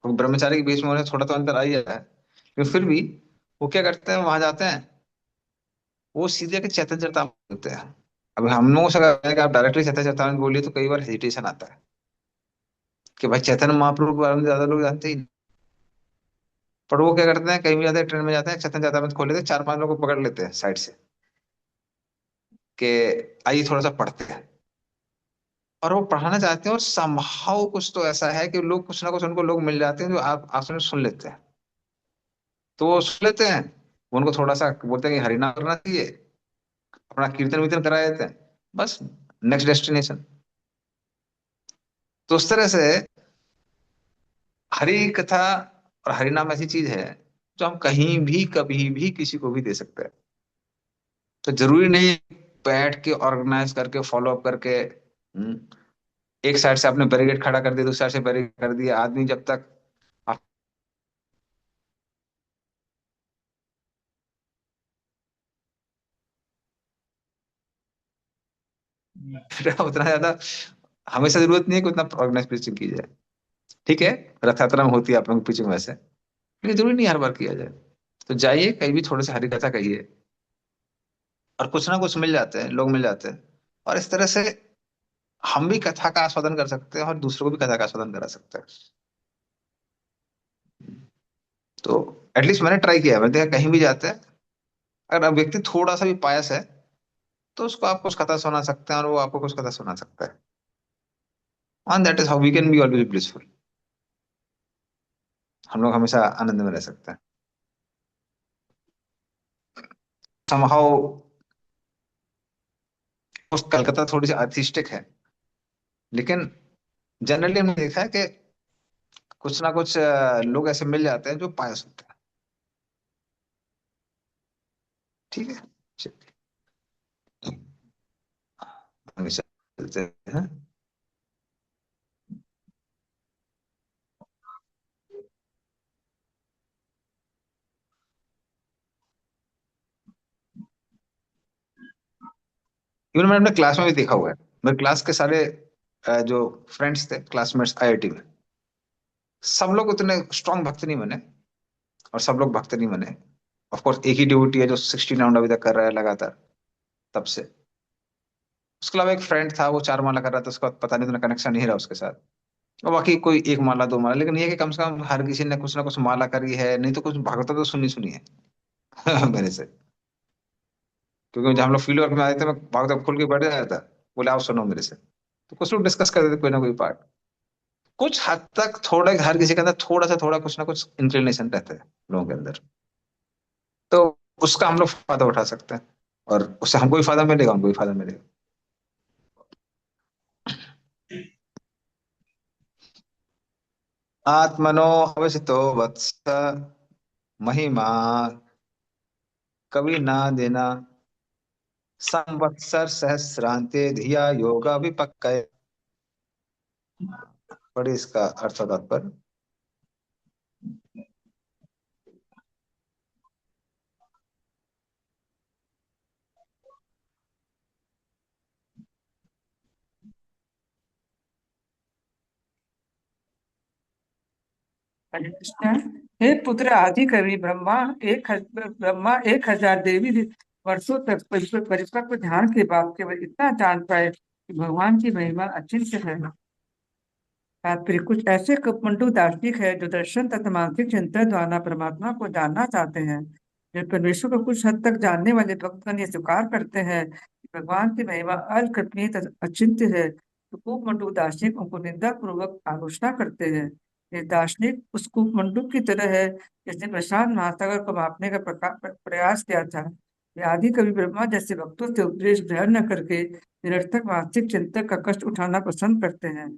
S1: ब्रह्मचारी के बीच में उन्हें थोड़ा तो अंतर आ ही जाता है, लेकिन फिर भी वो क्या करते हैं, वहां जाते हैं, वो सीधे के चैतन्य चरितामृत बोलते हैं। अब हम लोगों से अगर आप डायरेक्टली चैतन्य चरितामृत बोलिए तो कई बार हेजिटेशन आता है कि भाई चैतन्य महाप्रभु के बारे में ज्यादा लोग जानते ही नहीं। पर वो क्या करते हैं, कहीं भी जाते हैं, ट्रेन में जाते हैं, चैतन्य चरितामृत खोल लेते हैं, 4-5 लोग को पकड़ लेते हैं साइड से कि आइए थोड़ा सा पढ़ते हैं। और वो पढ़ाना चाहते हैं और संभाव कुछ तो ऐसा है कि लोग कुछ ना कुछ उनको लोग मिल जाते हैं जो आप आपसे सुन लेते हैं। तो वो सुन लेते हैं, वो उनको थोड़ा सा बोलते हैं कि हरिनाम करना चाहिए, अपना कीर्तन वीर्तन करा देते हैं, बस नेक्स्ट डेस्टिनेशन। तो उस तरह से हरि कथा और हरिनाम ऐसी चीज है जो हम कहीं भी कभी भी किसी को भी दे सकते हैं। तो जरूरी नहीं बैठ के ऑर्गेनाइज करके फॉलो अप करके एक साइड से आपने बैरिकेड खड़ा कर दिया, दूसरी साइड से बैरिकेड कर दिया, आदमी जब तक उतना ज्यादा हमेशा जरूरत नहीं है कि उतना ऑर्गेनाइज प्रीचिंग की जाए। ठीक है, रथ यात्रा में होती है आप लोगों की प्रीचिंग वैसे, लेकिन जरूरी नहीं हर बार किया जाए। तो जाइए कहीं भी थोड़े से हरि कथा कहिए और कुछ ना कुछ मिल जाते हैं, लोग मिल जाते हैं, और इस तरह से हम भी कथा का आस्वादन कर सकते हैं और दूसरों को भी कथा का आस्वादन करा सकते हैं। तो एटलीस्ट मैंने ट्राई किया है, मैंने देखा कहीं भी जाते हैं, अगर अब व्यक्ति थोड़ा सा भी पायस है तो उसको आप कुछ कथा सुना सकते हैं और वो आपको कुछ कथा सुना सकता है। and that is how we can be always blissful. हम लोग हमेशा आनंद में रह सकते हैं. Somehow उस कलकत्ता थोड़ी सी आर्टिस्टिक है, लेकिन जनरली हमने देखा है कि कुछ ना कुछ लोग ऐसे मिल जाते हैं जो पायस होते हैं. ठीक है, चलिए आगे चलते हैं. इवन मैंने अपने क्लास में भी देखा हुआ है. मेरे क्लास के सारे जो फ्रेंड्स थे, क्लासमेट्स आईआईटी में, सब लोग उतने स्ट्रांग भक्त नहीं बने, और सब लोग भक्त नहीं बने. ऑफ कोर्स एक ही ड्यूटी है जो 16 राउंड अभी तक कर रहा है लगातार तब से. उसके अलावा एक फ्रेंड था, वो 4 माला कर रहा था, उसका पता नहीं, उतना कनेक्शन नहीं रहा उसके साथ. और बाकी कोई 1 माला 2 माला, लेकिन ये है कि कम से कम हर किसी ने कुछ ना कुछ माला करी है, नहीं तो कुछ भागवत तो सुनी सुनी है मेरे से. क्योंकि जब हम लोग फील्ड वर्क में आए थे, मैं भागवत खोल के बैठ जाता था, बोले आओ सुनो मेरे से, तो कुछ लोग डिस्कस करते थे कोई ना कोई पार्ट. कुछ हद तक थोड़ा, हर किसी के अंदर थोड़ा सा थोड़ा कुछ ना कुछ इंक्लिनेशन रहता है लोगों के अंदर, तो उसका हम लोग फायदा उठा सकते हैं, और उससे हमको भी फायदा मिलेगा, उनको भी फायदा मिलेगा. आत्मनो अवसितो वत्स महिमा कवि ना देना संवत्सर सहस्रांते धिया योगा विपक्कय. पढ़िए इसका अर्थ और तात्पर्य.
S3: हरे कृष्ण। हे पुत्र आदि कवि ब्रह्मा 1000 देवी वर्षों तक परिपक्व ध्यान के बाद केवल इतना जान पाए कि भगवान की महिमा अचिंत्य है। तात्पर्य कुछ ऐसे कुपमंडू दार्शनिक है जो दर्शन तथा मानसिक चिंतन द्वारा परमात्मा को जानना चाहते हैं। जब परमेश्वर को कुछ हद तक जानने वाले भक्तगण ये स्वीकार करते हैं कि भगवान की महिमा अकल्पनीय तथा अचिंत्य है, तो कुपमंडू दार्शनिक उनको निंदा पूर्वक आलोचना करते हैं। ये दार्शनिक उस कुपमंडू की तरह है जिसने प्रशांत महासागर को मापने का प्रयास किया था। वे आदि कवि ब्रह्मा जैसे भक्तों से उपदेश ग्रहण न करके निरर्थक मानसिक चिंतन का कष्ट उठाना पसंद करते हैं।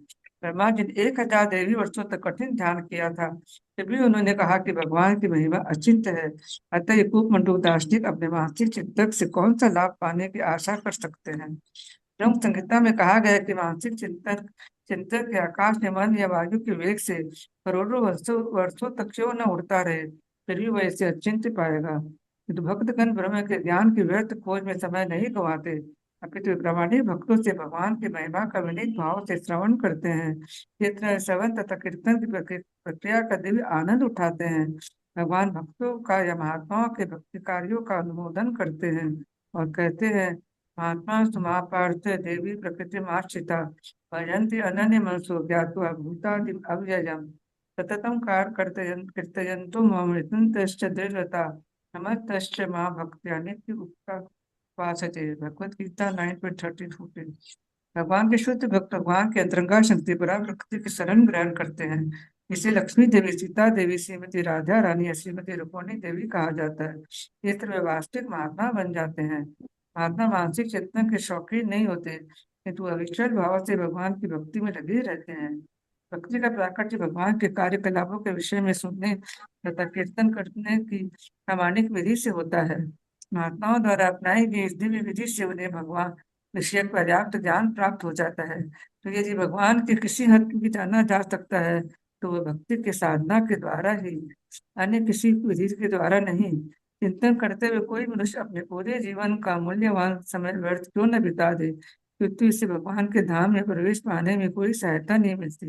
S3: ब्रह्मा जी ने 1000 देवी वर्षों तक कठिन ध्यान किया था, फिर भी उन्होंने कहा कि भगवान की महिमा अचिंत्य है। अतः ये कूपमंडूक दार्शनिक अपने मानसिक चिंतक से कौन सा लाभ पाने की आशा कर सकते हैं। ब्रह्म संहिता में कहा गया है कि मानसिक चिंतक चिंतक के आकाश में मन या वायु के वेग से करोड़ों वर्षों तक क्यों न उड़ता रहे, फिर भी वह इसे अचिंत्य पाएगा। किंतु भक्तगण ब्रह्म के ज्ञान की व्यर्थ खोज में समय नहीं गंवाते, अपितु प्रामाणिक भक्तों से भगवान की महिमा का विनीत भाव से श्रवण करते हैं। कीर्तन श्रवण तथा कीर्तन की प्रक्रिया का दिव्य आनंद उठाते हैं। भगवान भक्तों का या महात्माओं के भक्ति कार्यों का अनुमोदन करते हैं और कहते हैं, महात्मा समापार्थ देवी प्रकृति आश्रिता भजन्ति अनन्य मनसो ज्ञात्वा भूतादि अव्ययम् सततम कीर्तयन्तु ममृतंतश्च दृढ़ता नमस्तश्च मां भक्त्या नित्य उपासते। भगवत गीता 9:13-14। भगवान के शुद्ध भक्त भगवान के अंतरंगा शक्ति परा प्रकृति की शरण ग्रहण करते हैं। इसे लक्ष्मी देवी, सीता देवी, श्रीमती राधा रानी या श्रीमती रुक्मिणी देवी कहा जाता है। इस तरह वे वास्तविक महात्मा बन जाते हैं। महात्मा मानसिक चेतना के शौकीन नहीं होते, किंतु अविचल भाव से भगवान की भक्ति में लगे रहते हैं। भक्ति का प्राकट्य भगवान के कार्यकलापों के विषय में सुनने तथा कीर्तन करने की प्रामाणिक विधि से होता है। महात्माओं द्वारा अपनाई गई इस दिव्य विधि से उन्हें भगवान विषय पर्याप्त ज्ञान प्राप्त हो जाता है। तो यदि भगवान के किसी हद भी जाना जा सकता है, तो वह भक्ति के साधना के द्वारा ही, अन्य किसी विधि के द्वारा नहीं। चिंतन करते हुए कोई मनुष्य अपने पूरे जीवन का मूल्यवान समय व्यर्थ क्यों न बिता दे, क्योंकि इससे भगवान के धाम में प्रवेश पाने में कोई सहायता नहीं मिलती।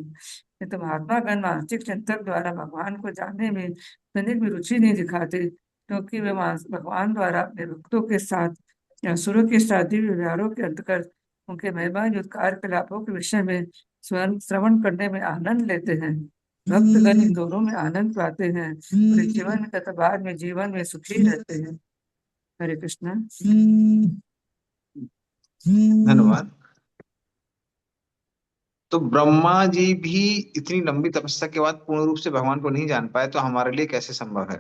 S3: तो महात्मा गण मानसिक चिंतक द्वारा भगवान को जानने में तनिक भी रुचि नहीं दिखाते, क्योंकि वे भगवान द्वारा अपने भक्तों के साथ या असुरों के साथ दिव्य व्यवहारों के अंतर्गत उनके महिमा युक्त कार्यकलापों के विषय में स्वयं श्रवण करने में आनंद लेते हैं। भक्तगण इन दोनों में आनंद पाते हैं और इस जीवन में तथा बाद में जीवन में सुखी रहते हैं। हरे कृष्ण।
S1: धन्यवाद. तो ब्रह्मा जी भी इतनी लंबी तपस्या के बाद पूर्ण रूप से भगवान को नहीं जान पाए, तो हमारे लिए कैसे संभव है?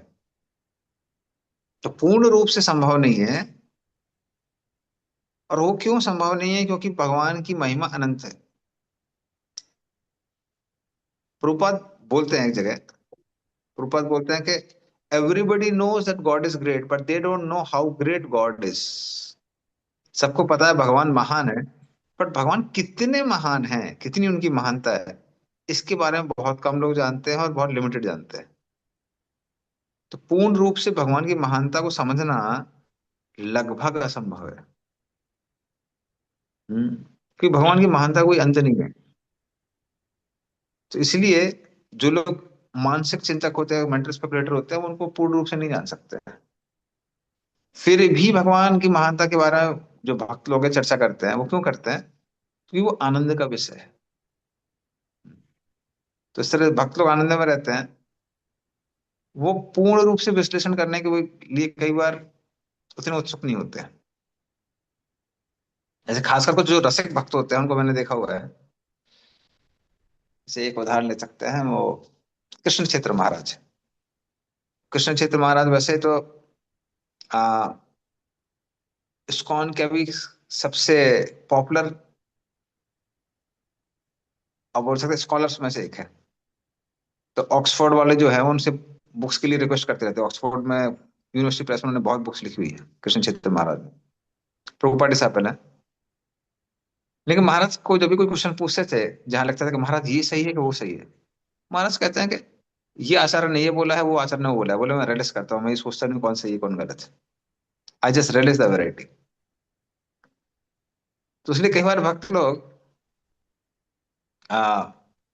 S1: तो पूर्ण रूप से संभव नहीं है। और वो क्यों संभव नहीं है? क्योंकि भगवान की महिमा अनंत है। प्रभुपाद बोलते हैं एक जगह, प्रभुपाद बोलते हैं कि everybody knows that God is great but they don't know how great God is. सबको पता है भगवान महान है, बट भगवान कितने महान हैं, कितनी उनकी महानता है, इसके बारे में बहुत कम लोग जानते हैं और बहुत लिमिटेड जानते हैं। तो पूर्ण रूप से भगवान की महानता को समझना लगभग असंभव है। क्योंकि भगवान की महानता का कोई अंत नहीं है। तो इसलिए जो लोग मानसिक चिंतक होते हैं, मेंटल स्पेकुलेटर होते हैं, वो उनको पूर्ण रूप से नहीं जान सकते। फिर भी भगवान की महानता के बारे में जो भक्त लोग हैं चर्चा करते हैं, वो क्यों करते हैं? क्योंकि वो आनंद का विषय है। तो इस तरह भक्त लोग आनंद में रहते हैं। वो पूर्ण रूप से विश्लेषण करने के लिए कई बार उतने उत्सुक नहीं होते हैं। जैसे खासकर कुछ जो रसिक भक्त होते हैं, उनको मैंने देखा हुआ है। जैसे एक उदाहरण ले सकते हैं, वो कृष्ण क्षेत्र महाराज। कृष्ण क्षेत्र महाराज वैसे तो आ, इस्कॉन के भी सबसे पॉपुलर, आप बोल सकते स्कॉलर्स में से एक है। तो ऑक्सफोर्ड वाले जो है वो उनसे बुक्स के लिए रिक्वेस्ट करते रहते हैं। ऑक्सफोर्ड में यूनिवर्सिटी प्रेस में उन्होंने बहुत बुक्स लिखी हुई है कृष्ण क्षेत्र महाराज ने। प्रभुपाद डिसाइपल है। लेकिन महाराज को जब भी कोई क्वेश्चन पूछते थे जहां लगता था कि महाराज ये सही है कि वो सही है, महाराज कहते हैं कि ये आचार्य ने ये बोला है, वो आचार्य ने वो बोला है, बोले मैं रियलाइज करता हूँ, मैं ये सोचता नहीं कौन सही है कौन गलत है। I just realize the variety. तो इसलिए कई बार भक्त लोग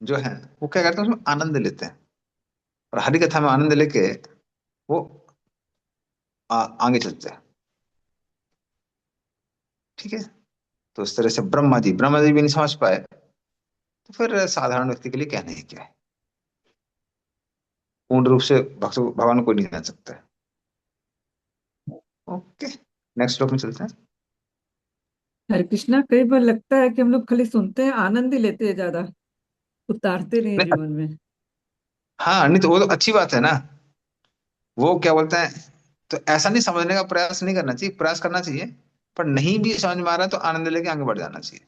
S1: जो है वो क्या करते हैं, उसमें आनंद लेते हैं, और हरि कथा में आनंद लेके वो आगे चलते हैं। ठीक है। तो इस तरह से ब्रह्मा जी भी नहीं समझ पाए, तो फिर साधारण व्यक्ति के लिए कहने ही क्या है। पूर्ण रूप से भक्त भगवान को नहीं जान सकता है। ओके, नेक्स्ट श्लोक में चलते हैं।
S3: हरे कृष्णा, कई बार लगता है कि हम लोग खाली सुनते हैं, आनंद ही लेते हैं, ज्यादा उतारते नहीं हैं
S1: नहीं,
S3: जीवन में।
S1: हाँ नहीं तो वो तो अच्छी बात है ना। वो क्या बोलते हैं, तो ऐसा नहीं समझने का प्रयास नहीं करना चाहिए, प्रयास करना चाहिए। पर नहीं भी समझ में आ रहा है तो आनंद लेके आगे बढ़ जाना चाहिए।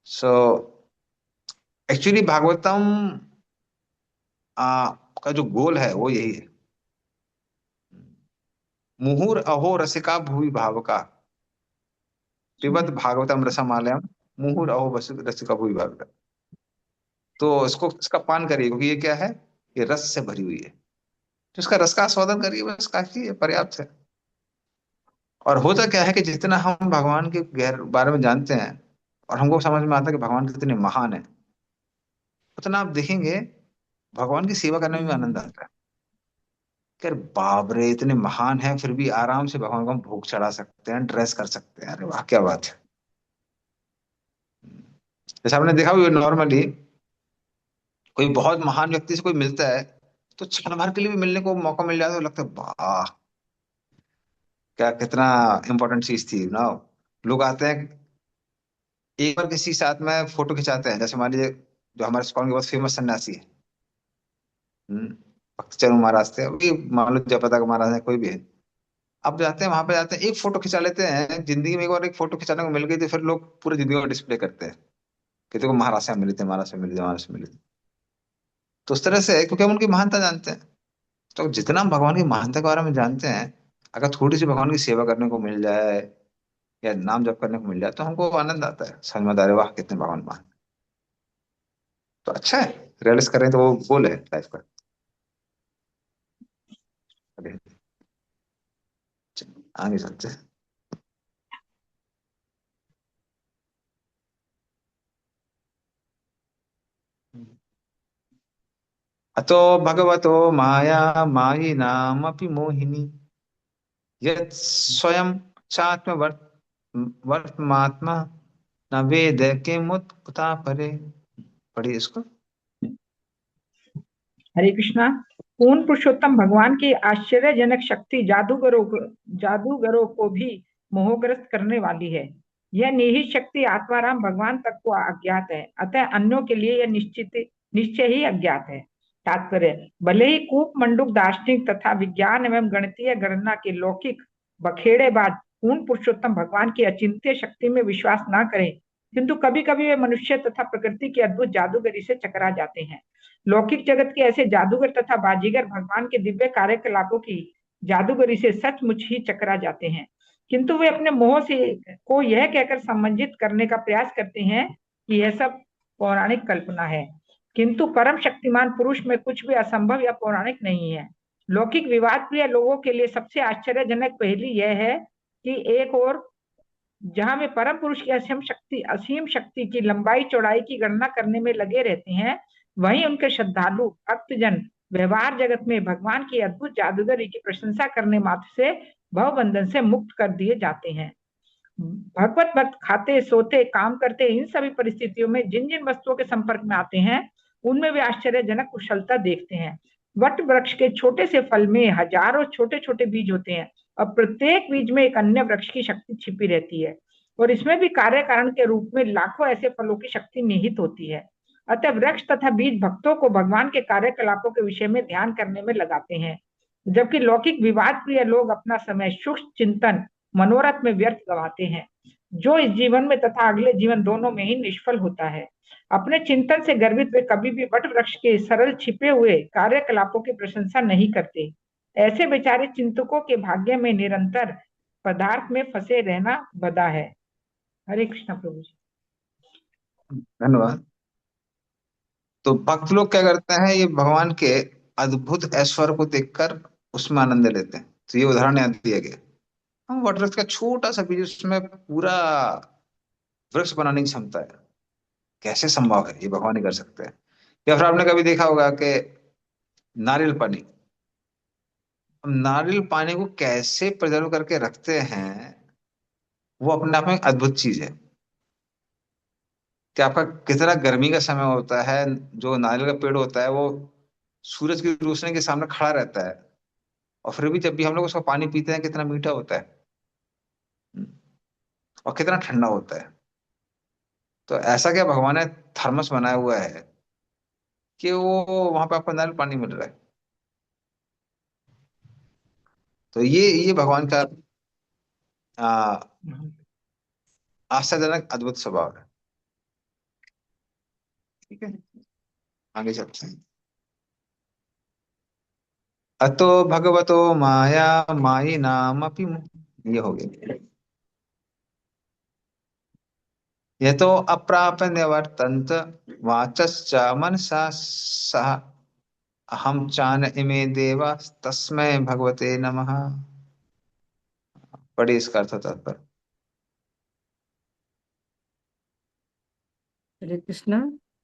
S1: सो एक्चुअली भागवतम का जो गोल है वो यही है। मुहुर अहो रसिका भुवि भावका पिबत भागवतम रसमालयम मुहुर अहो रसिका भुवि भावका। तो इसको इसका पान करिए, क्योंकि ये क्या है, ये रस से भरी हुई है। तो इसका रस का आस्वादन करिए, बस काफी है, पर्याप्त है। और होता क्या है कि जितना हम भगवान के गहर बारे में जानते हैं और हमको समझ में आता है कि भगवान कितने महान है, उतना आप देखेंगे भगवान की सेवा करने में भी आनंद आता है। कि अरे बाप रे, इतने महान है फिर भी आराम से भगवान को हम भोग चढ़ा सकते हैं, ड्रेस कर सकते हैं। अरे वाह क्या बात है। जैसे आपने देखा हुआ नॉर्मली कोई बहुत महान व्यक्ति से कोई मिलता है, तो क्षण भर के लिए भी मिलने को मौका मिल जाता है तो लगता है वाह, क्या कितना इंपॉर्टेंट चीज थी ना। लोग आते हैं एक बार किसी के साथ में फोटो खिंचाते हैं। जैसे मान लीजिए जो हमारे स्कॉन के बहुत फेमस सन्यासी है, भक्त चरण महाराज थे, अभी मान लो जयप्रदा महाराज है, कोई भी है। अब जाते हैं वहां पे, जाते हैं एक फोटो खिंचा लेते हैं, जिंदगी में एक बार एक फोटो खिंचाने को मिल गई तो फिर लोग पूरी जिंदगी में डिस्प्ले करते हैं कि देखो महाराज से हम मिले थे, महाराज से मिले थे, महाराज से मिले थे। तो उस तरह से क्योंकि हम उनकी महानता जानते हैं, तो जितना हम भगवान की महानता के बारे में जानते हैं, अगर थोड़ी सी भगवान की सेवा करने को मिल जाए या नाम जप करने को मिल जाए तो हमको आनंद आता है, समझ में आता है, वाह कितने भगवान महान। तो अच्छा है, रियलाइज करें तो वो गोल है लाइफ का। अरे, चलो, आगे चलते हैं। अतो भगवतो माया मायिनामपि मोहिनी यत् स्वयं चात्म वर्तमात्मा न वेद किमुत कुता परे। पढ़िए इसको।
S2: हरे कृष्णा। पूर्ण पुरुषोत्तम भगवान की आश्चर्यजनक शक्ति जादूगरों को भी मोहग्रस्त करने वाली है। यह निहित शक्ति आत्माराम भगवान तक को अज्ञात है, अतः अन्यों के लिए यह निश्चय ही अज्ञात है। तात्पर्य, भले ही कूप मंडूक दार्शनिक तथा विज्ञान एवं गणितीय गणना के लौकिक बखेड़ेबाज पूर्ण पुरुषोत्तम भगवान की अचिंत्य शक्ति में विश्वास न करें, किंतु कभी कभी वे मनुष्य तथा प्रकृति की अद्भुत जादूगरी से चकरा जाते हैं। लौकिक जगत के ऐसे जादूगर तथा बाजीगर भगवान के दिव्य कार्यकलापों की जादूगरी से सचमुच ही चकरा जाते हैं, किंतु वे अपने मोह से को यह कहकर संबंधित करने का प्रयास करते हैं कि यह सब पौराणिक कल्पना है, किंतु परम शक्तिमान पुरुष में कुछ भी असंभव या पौराणिक नहीं है। लौकिक विवाद प्रिय लोगों के लिए सबसे आश्चर्यजनक पहेली यह है कि एक और जहां वे परम पुरुष की असीम शक्ति की लंबाई चौड़ाई की गणना करने में लगे रहते हैं, वहीं उनके श्रद्धालु भक्तजन व्यवहार जगत में भगवान की अद्भुत जादूगरी की प्रशंसा करने मात्र से भव बंधन से मुक्त कर दिए जाते हैं। भगवत भक्त खाते सोते काम करते इन सभी परिस्थितियों में जिन जिन वस्तुओं के संपर्क में आते हैं, उनमें वे आश्चर्यजनक कुशलता देखते हैं। वट वृक्ष के छोटे से फल में हजारों छोटे छोटे बीज होते हैं और प्रत्येक बीज में एक अन्य वृक्ष की शक्ति छिपी रहती है, और इसमें भी कार्य कारण के रूप में लाखों ऐसे फलों की शक्ति निहित होती है। अतः वृक्ष तथा बीज भक्तों को भगवान के कार्यकलापों के विषय में ध्यान करने में लगाते हैं, जबकि लौकिक विवाद प्रिय लोग अपना समय सूक्ष्म चिंतन मनोरथ में व्यर्थ गवाते हैं, जो इस जीवन में तथा अगले जीवन दोनों में ही निष्फल होता है। अपने चिंतन से गर्वित वे कभी भी वट वृक्ष के सरल छिपे हुए कार्यकलापों की प्रशंसा नहीं करते। ऐसे बेचारे चिंतकों के भाग्य में निरंतर पदार्थ में फंसे रहना बदा है। हरे कृष्ण प्रभु जी।
S1: धन्यवाद। तो भक्त लोग क्या करते हैं, ये भगवान के अद्भुत ऐश्वर्य को देखकर उसमें आनंद लेते हैं। तो ये उदाहरण यहाँ दिया गया। हम वटवृक्ष का छोटा सा बीज, उसमें पूरा वृक्ष बनाने की क्षमता है। कैसे संभव है, ये भगवान ही कर सकते हैं। या फिर आपने कभी देखा होगा कि नारियल पानी, हम नारियल पानी को कैसे प्रिजर्व करके रखते हैं, वो अपने आप में एक अद्भुत चीज है। कि आपका कितना गर्मी का समय होता है, जो नारियल का पेड़ होता है वो सूरज की रोशनी के सामने खड़ा रहता है, और फिर भी जब भी हम लोग उसका पानी पीते हैं कितना मीठा होता है। और कितना ठंडा होता है। तो ऐसा क्या भगवान ने थर्मस बनाया हुआ है कि वो वहां पे आपको नारियल पानी मिल रहा है। तो ये भगवान का आ, आश्चर्यजनक अद्भुत स्वभाव है। ठीक है, आगे चलते हैं। अतो भगवतो माया माई नाम अपि, ये हो गया। ये तो अप्राप्य निवर्तन्त वाचश्च मनसा सह अहम चान इमे देवा तस्मै भगवते नमः। पढ़िए इसका अर्थ तात्पर्य।
S3: हरे कृष्णा।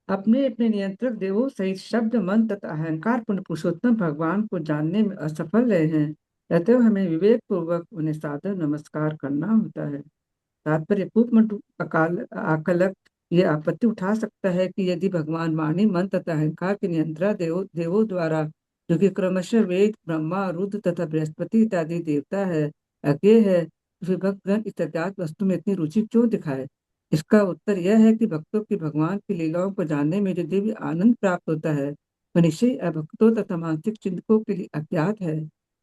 S3: अपने अपने नियंत्रक देवों सहित शब्द मन तथा अहंकार पूर्ण पुरुषोत्तम भगवान को जानने में असफल रहे हैं, अतः हमें विवेक पूर्वक उन्हें सादर नमस्कार करना होता है। तात्पर्य, कूपमंडूक आकलक ये आपत्ति उठा सकता है कि यदि भगवान वाणी मन तथा अहंकार के नियंत्रण देवों द्वारा, जो कि क्रमशः वेद ब्रह्मा रुद्र तथा बृहस्पति इत्यादि देवता है, अज्ञेय है, तो फिर भक्तगण इस अज्ञात वस्तु में इतनी रुचि क्यों दिखाए? इसका उत्तर यह है कि भक्तों की भगवान की लीलाओं को जानने में जो दिव्य आनंद प्राप्त होता है, वह निश्चय अभक्तों तथा मानसिक चिंतकों के लिए अज्ञात है।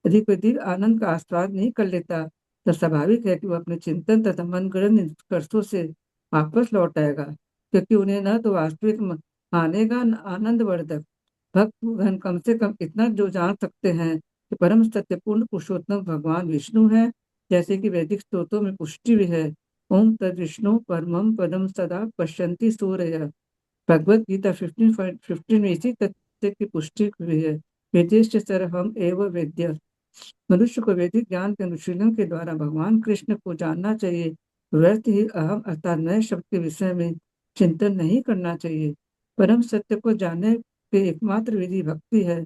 S3: यदि कोई दिव्य आनंद का आस्वाद नहीं कर लेता, तो स्वाभाविक है कि वह अपने चिंतन तथा मनगढ़ंत निष्कर्षों से वापस लौट आएगा, क्योंकि उन्हें न तो वास्तविक मानेगा न आनंदवर्धक। भक्तगण कम से कम इतना जो जान सकते हैं कि परम सत्यपूर्ण पुरुषोत्तम भगवान विष्णु है, जैसे कि वैदिक स्त्रोतों में पुष्टि भी है। ओम तद विष्णु परमम पदम सदा पश्यन्ति सूरयः। भगवत गीता 15:15 में इसी तथ्य की पुष्टि हुई है। वेदेश्च सर्वम एव वेद्य। मनुष्य को वैदिक ज्ञान के अनुशीलन के द्वारा भगवान कृष्ण को जानना चाहिए। व्यर्थ ही अहम अर्थात नए शब्द के विषय में चिंतन नहीं करना चाहिए। परम सत्य को जानने की एकमात्र विधि भक्ति है,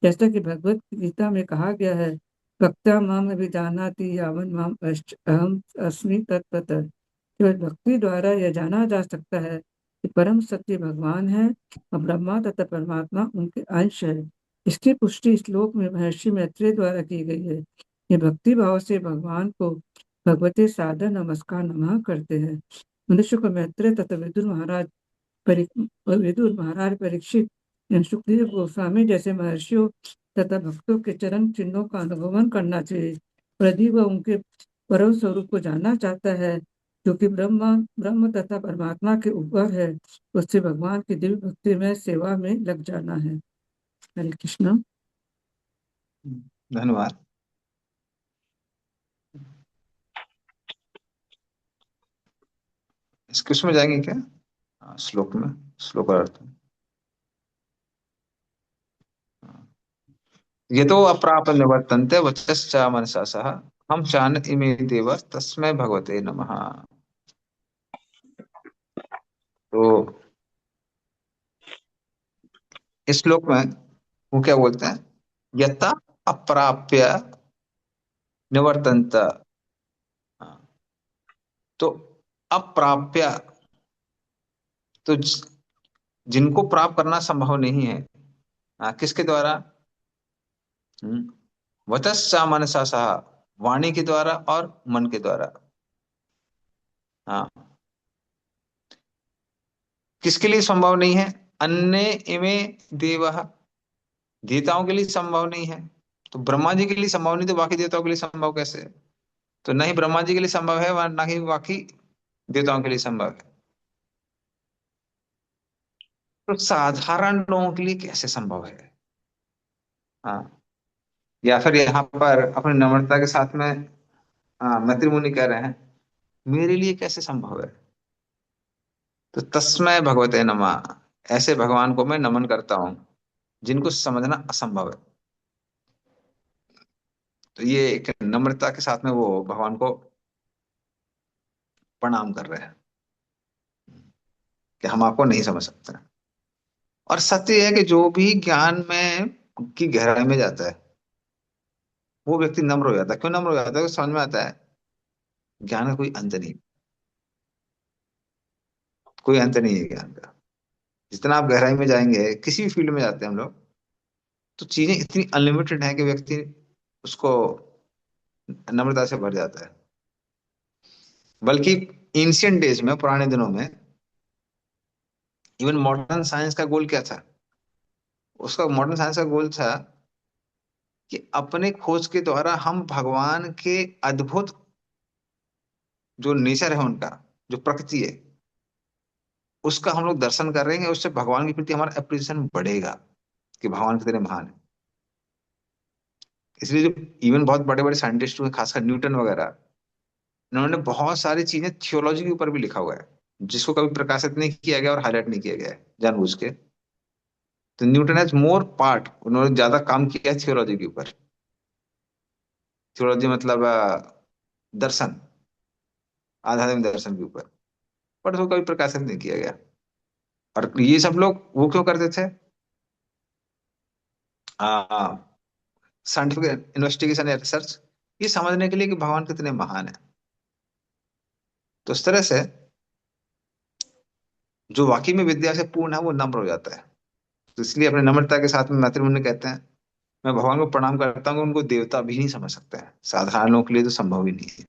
S3: जैसा कि भगवत गीता में कहा गया है, भक्त्या माम अभिजानाति यावन माम अहम अस्मि तत्ततः। केवल भक्ति द्वारा यह जाना जा सकता है कि परम सत्य भगवान है और ब्रह्मा तथा परमात्मा उनके अंश है। इसकी पुष्टि श्लोक में महर्षि मैत्रेय द्वारा की गई है। ये भक्ति भाव से भगवान को भगवते सादर नमस्कार नमः करते हैं। मनुष्य को मैत्रेय तथा विदुर महाराज परीक्षित एवं सुखदेव गोस्वामी जैसे महर्षियों तथा भक्तों के चरण चिन्हों का अनुभवन करना चाहिए। यदि वह उनके परम स्वरूप को जानना चाहता है, जो कि ब्रह्म तथा परमात्मा के ऊपर है, उससे भगवान की दिव्य भक्ति में सेवा में लग जाना है। हरे कृष्णा।
S1: धन्यवाद। इस कृष्ण में जाएंगे क्या? श्लोक में, श्लोक और अर्थ में। यतो अप्राप निवर्तन्ते वचश्च मनसा सह हम चान इमे देव तस्मै भगवते नमः। तो इस श्लोक में वो क्या बोलते हैं? यथा अप्राप्य निवर्तन्त। तो अप्राप्य, तो जिनको प्राप्त करना संभव नहीं है, किसके द्वारा? वचस्सा मनसा सह, वाणी के द्वारा और मन के द्वारा। हाँ, किसके लिए संभव नहीं है? अन्य इमे देवः, देवताओं के लिए संभव नहीं है। तो ब्रह्मा जी के लिए संभव नहीं, तो बाकी देवताओं के लिए संभव कैसे? तो नहीं ब्रह्मा जी के लिए संभव है, ना ही बाकी देवताओं के लिए संभव है। तो साधारण लोगों के लिए कैसे संभव है? हाँ, या फिर यहाँ पर अपनी नम्रता के साथ में मैत्री मुनि कह रहे हैं, मेरे लिए कैसे संभव है? तो तस्मै भगवते नमः, ऐसे भगवान को मैं नमन करता हूं जिनको समझना असंभव है। तो ये एक नम्रता के साथ में वो भगवान को प्रणाम कर रहे हैं कि हम आपको नहीं समझ सकते। और सत्य यह है कि जो भी ज्ञान में की गहराई में जाता है, वो व्यक्ति नम्र हो जाता है। क्यों नम्र हो जाता है? समझ में आता है ज्ञान का कोई अंत नहीं, कोई अंत नहीं है ज्ञान का। जितना आप गहराई में जाएंगे, किसी भी फील्ड में जाते हैं हम लोग, तो चीजें इतनी अनलिमिटेड है कि व्यक्ति उसको नम्रता से भर जाता है। बल्कि एंशियंट डेज में, पुराने दिनों में, इवन मॉडर्न साइंस का गोल क्या था? उसका मॉडर्न साइंस का गोल था कि अपने खोज के द्वारा हम भगवान के अद्भुत जो नेचर है उनका, जो प्रकृति है, उसका हम लोग दर्शन कर रहे हैं। उससे भगवान के प्रति हमारा अप्रिसिएशन बढ़ेगा कि भगवान कितने महान है। इसलिए जो इवन बहुत बड़े बड़े साइंटिस्ट हुए, खासकर न्यूटन वगैरह, इन्होंने बहुत सारी चीजें थियोलॉजी के ऊपर भी लिखा हुआ है, जिसको कभी प्रकाशित नहीं किया गया और हाईलाइट नहीं किया गया है जानबूझ के। तो न्यूटन हैज मोर पार्ट, उन्होंने ज्यादा काम किया है थियोलॉजी के ऊपर। थियोलॉजी मतलब दर्शन, आध्यात्मिक दर्शन के ऊपर, पर उसको कभी प्रकाशित नहीं किया गया। और ये सब लोग वो क्यों करते थे? साइंटिफिक इन्वेस्टिगेशन या रिसर्च, ये समझने के लिए कि भगवान कितने महान है। तो इस तरह से जो वाकई में विद्या से पूर्ण है, वो नम्र हो जाता है। तो इसलिए अपने नम्रता के साथ में मैत्री मुनि कहते हैं, मैं भगवान को प्रणाम करता हूँ, उनको देवता भी नहीं समझ सकते हैं, साधारण लोगों के लिए तो संभव ही नहीं है।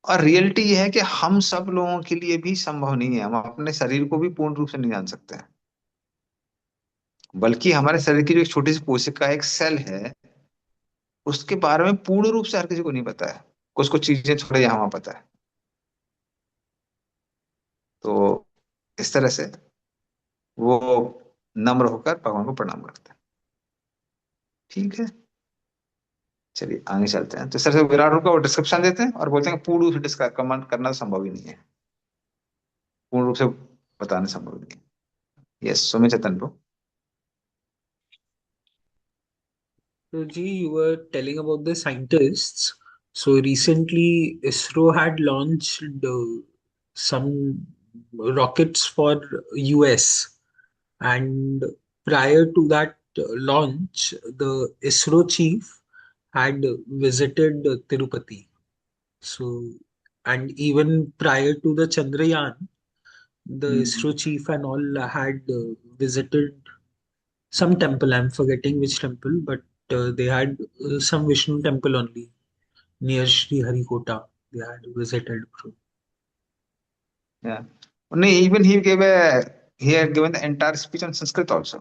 S1: और रियलिटी ये है कि हम सब लोगों के लिए भी संभव नहीं है। हम अपने शरीर को भी पूर्ण रूप से नहीं जान सकते हैं। बल्कि हमारे शरीर की जो एक छोटी सी कोशिका, एक सेल है, उसके बारे में पूर्ण रूप से हर किसी को नहीं पता है। कुछ कुछ चीजें थोड़े यहाँ वहाँ पता है। तो इस तरह से वो नम्र होकर भगवान को प्रणाम करते हैं। ठीक है, चलिए आगे चलते हैं। तो इस तरह से विराट रूप का वो डिस्क्रिप्शन देते हैं और बोलते हैं कि पूर्ण रूप से डिस्क्राइब करना संभव ही नहीं है, पूर्ण रूप से बताना संभव नहीं है। Yes, Saumya Chetan bro.
S4: So, Ji, you were telling about the scientists. So recently, ISRO had launched some rockets for US, and prior to that launch, the ISRO chief had visited Tirupati. So, and even prior to the Chandrayaan, the ISRO chief and all had visited some temple. I'm forgetting which temple, but they had some Vishnu temple only. near Sriharikota. They had visited, bro.
S1: Yeah. No, even he had given the entire speech on Sanskrit also.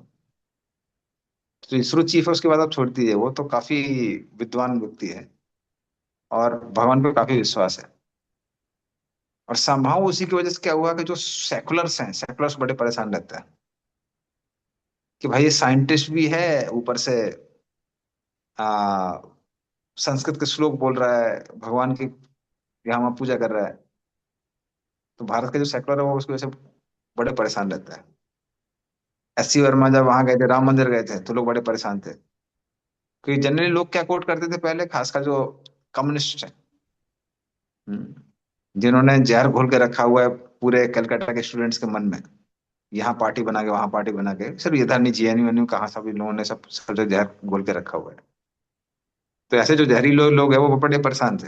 S1: तो ISRO chief है उसके बाद आप छोड़ दीजिए, वो तो काफी विद्वान व्यक्ति है और भगवान पे काफी विश्वास है। और संभव उसी की वजह से क्या हुआ कि जो सेकुलर्स हैं, सेकुलर्स बड़े परेशान रहते हैं कि भाई ये साइंटिस्ट भी है, ऊपर से आ, संस्कृत के श्लोक बोल रहा है, भगवान की यहाँ वहाँ पूजा कर रहा है। तो भारत के जो सेकुलर है वो उसकी वजह से बड़े परेशान रहते हैं। एस सी वर्मा जब वहां गए थे, राम मंदिर गए थे, तो लोग बड़े परेशान थे, क्योंकि जनरली लोग क्या कोट करते थे पहले, खासकर जो कम्युनिस्ट है, जिन्होंने जहर घोल के रखा हुआ है पूरे कलकत्ता के स्टूडेंट्स के मन में, यहाँ पार्टी बना के वहां पार्टी बना के, सिर्फ इधर नहीं, जेएनयू वेन्यू कहाँ सब इन लोगों ने सब जगह जहर घोल के रखा हुआ है। तो ऐसे जो जहरी लोग हैं वो बड़े परेशान थे।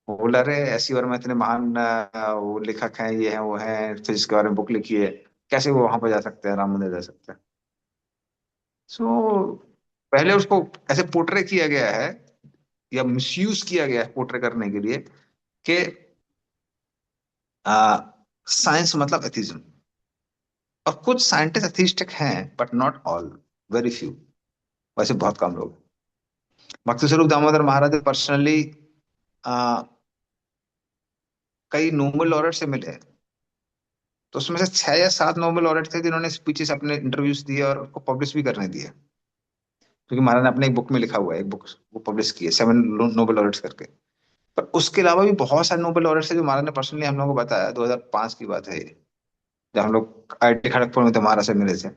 S1: वो बोला, अरे एस सी वर्मा इतने महान वो लेखक हैं, ये हैं वो हैं, फिजिक्स के बारे में बुक लिखी है, कैसे वो वहां पर जा सकते हैं, राम मंदिर जा सकते हैं। सो पहले उसको ऐसे पोर्ट्रे किया गया है या मिसयूज किया गया है पोर्ट्रे करने के लिए कि साइंस मतलब एथिज्म। और कुछ साइंटिस्ट एथिस्टिक हैं but not all, very few, वैसे बहुत कम लोग। भक्ति स्वरूप दामोदर महाराज पर्सनली कई नोबेल लॉरेट से मिले, तो उसमें से 6 या 7 नोबेल लॉरेट थे जिन्होंने स्पीचेस अपने इंटरव्यूज दिए और उसको पब्लिश भी करने दिए, क्योंकि महाराज ने अपने एक बुक में लिखा हुआ है, एक बुक वो पब्लिश की है, 7 नोबेल लॉरेट्स करके। पर उसके अलावा भी बहुत सारे नोबेल लॉरेट्स है जो महाराज ने पर्सनली हम लोगों को बताया। 2005 की बात है ये, जब हम लोग आईआईटी खड़गपुर में थे, महाराज से मिले थे।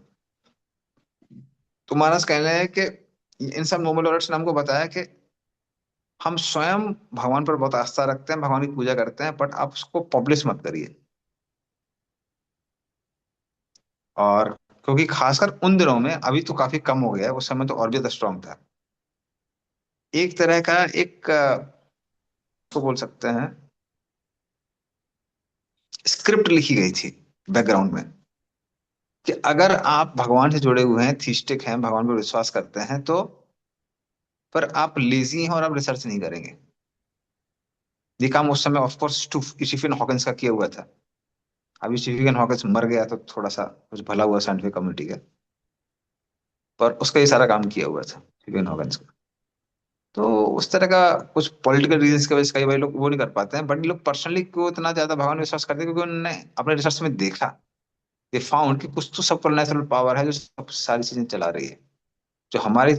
S1: तो महाराज कह रहे हैं कि इन सब नोबेल लॉरेट्स ने हमको बताया कि हम स्वयं भगवान पर बहुत आस्था रखते हैं, भगवान की पूजा करते हैं, बट आप उसको पब्लिश मत करिए। और क्योंकि खासकर उन दिनों में, अभी तो काफी कम हो गया है, उस समय तो और भी ज्यादा स्ट्रांग था। एक तरह का एक तो बोल सकते हैं स्क्रिप्ट लिखी गई थी बैकग्राउंड में, कि अगर आप भगवान से जुड़े हुए हैं, थीस्टिक हैं, भगवान पर विश्वास करते हैं, तो पर आप लेजी हैं और आप रिसर्च नहीं करेंगे। ये काम उस समय ऑफकोर्स स्टीफन हॉकिंस का किया हुआ था। अभी स्टीफन हॉकिंस मर गया तो थोड़ा सा कुछ भला हुआ साइंटिफिक कम्युनिटी का, पर उसका ये सारा काम किया हुआ था स्टीफन हॉकिंस का। तो उस तरह का कुछ पॉलिटिकल रीजंस की वजह से कई बार लोग वो नहीं कर पाते हैं, बट लोग पर्सनली क्यों इतना ज्यादा भगवान में विश्वास करते हैं, क्योंकि उन्होंने अपने रिसर्च में देखा, दे फाउंड कि कुछ तो सुपर नेचुरल पावर है जो सब सारी चीजें चला रही है, जो हमारी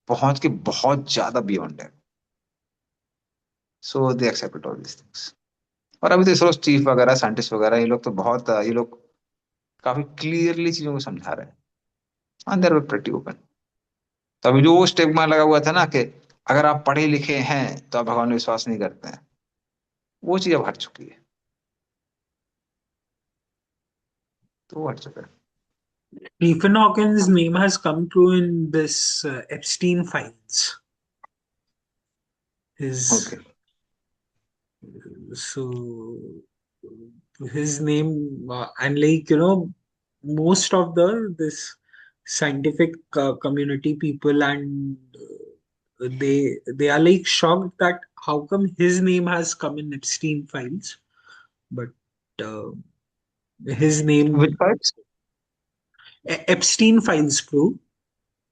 S1: पहुंच के बहुत ज्यादा बियॉन्ड है। So they accept all this things. और अभी तो इसरो चीफ वगैरह, साइंटिस्ट वगैरह, ये लोग तो बहुत ये लोग काफी क्लियरली चीजों को समझा रहे हैं, and they are pretty open. तो अभी जो वो स्टिग्मा लगा हुआ था ना कि अगर आप पढ़े लिखे हैं तो आप भगवान में विश्वास नहीं करते हैं, वो चीज अब हट चुकी है। तो वो हट चुका है।
S4: Stephen Hawking's name has come true in this Epstein files. His
S1: okay.
S4: so his name and most of the this scientific community people and they are like shocked that how come his name has come in Epstein files, but uh, his
S1: which
S4: name
S1: part?
S4: Epstein files bro.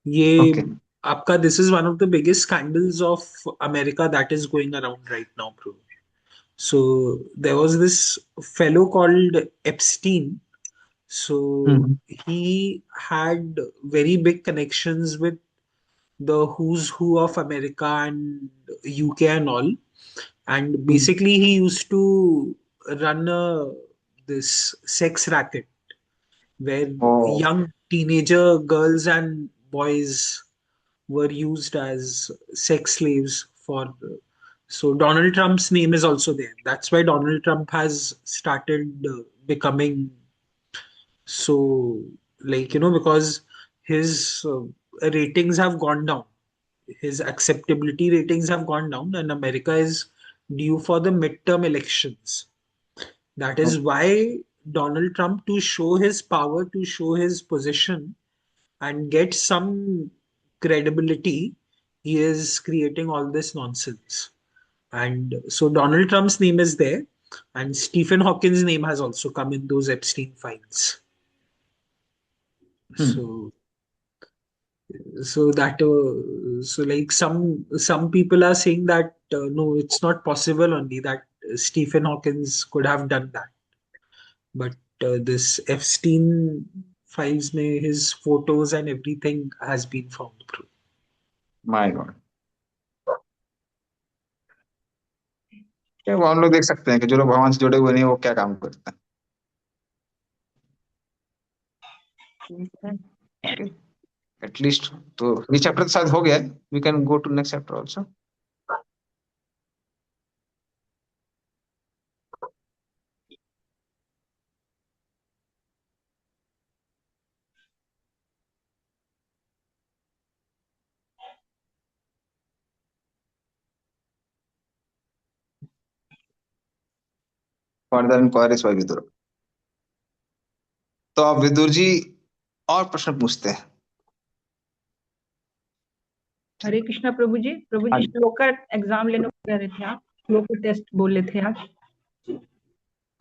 S4: ये
S1: okay.
S4: आपका this is one of the biggest scandals of America that is going around right now, bro. So there was this fellow called Epstein. So
S1: hmm.
S4: he had very big connections with the who's who of America and UK and all. And basically, he used to run this sex racket where
S1: oh.
S4: young teenager girls and boys were used as sex slaves for. So Donald Trump's name is also there. That's why Donald Trump has started becoming so, because his ratings have gone down, his acceptability ratings have gone down, and America is due for the midterm elections. That is why Donald Trump, to show his power, to show his position, and get some credibility, he is creating all this nonsense. And so Donald Trump's name is there, and Stephen Hawking's name has also come in those Epstein files.
S1: Hmm,
S4: So that so like some people are saying that no, it's not possible only that Stephen Hawkins could have done that, but this Epstein files में his photos and everything has been found.
S1: My God. क्या वो हम लोग देख सकते हैं कि जो लोग भगवान से जुड़े हुए नहीं वो क्या काम करते हैं। एटलीस्ट तो ये चैप्टर शायद हो गया है, we can go to next chapter also. Further inquiries by Vidur. तो अब विदुर जी और प्रश्न पूछते हैं।
S2: हरे कृष्णा प्रभु जी। प्रभु
S1: हाँ
S2: जी,
S1: जी।
S2: श्लोक का एग्जाम लेने को कह रहे थे आप, श्लोक का टेस्ट बोल रहे थे आज,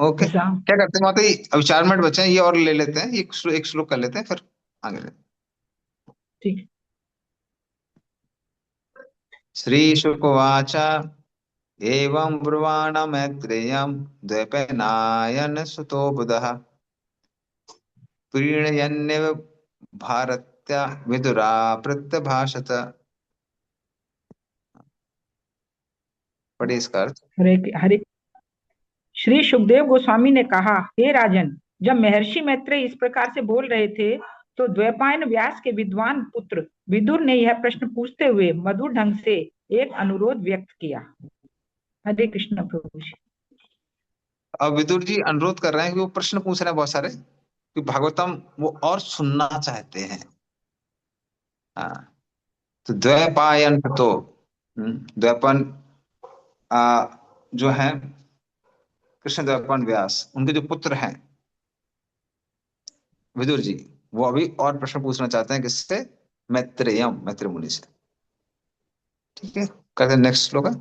S1: ओके,
S2: एग्जाम।
S1: क्या करते हैं माता जी, अभी 4 मिनट बचे हैं, ये और ले लेते हैं, एक श्लोक कर लेते हैं फिर आगे लेते हैं।
S2: ठीक।
S1: श्री शुकवाच एवं ब्रुवाण मैत्रेयम् द्वैपायन सुतो बुधः प्रीणयन्नेव भारत्या विदुरा प्रत्यभाषत। पढ़िए इसका अर्थ।
S2: हरे हरे। श्री सुखदेव गोस्वामी ने कहा, हे राजन, जब महर्षि मैत्रेय इस प्रकार से बोल रहे थे तो द्वैपायन व्यास के विद्वान पुत्र विदुर ने यह प्रश्न पूछते हुए मधुर ढंग से एक अनुरोध व्यक्त किया। हरे कृष्ण प्रभु जी।
S1: अब विदुर जी अनुरोध कर रहे हैं कि वो प्रश्न पूछ रहे हैं बहुत सारे, कि भागवतम वो और सुनना चाहते हैं। हाँ, तो द्वैपायन तो द्वैपायन जो है कृष्ण द्वैपायन व्यास, उनके जो पुत्र हैं विदुर जी, वो अभी और प्रश्न पूछना चाहते हैं किससे? मैत्रेय मुनि से। ठीक है, करते हैं नेक्स्ट श्लोक है।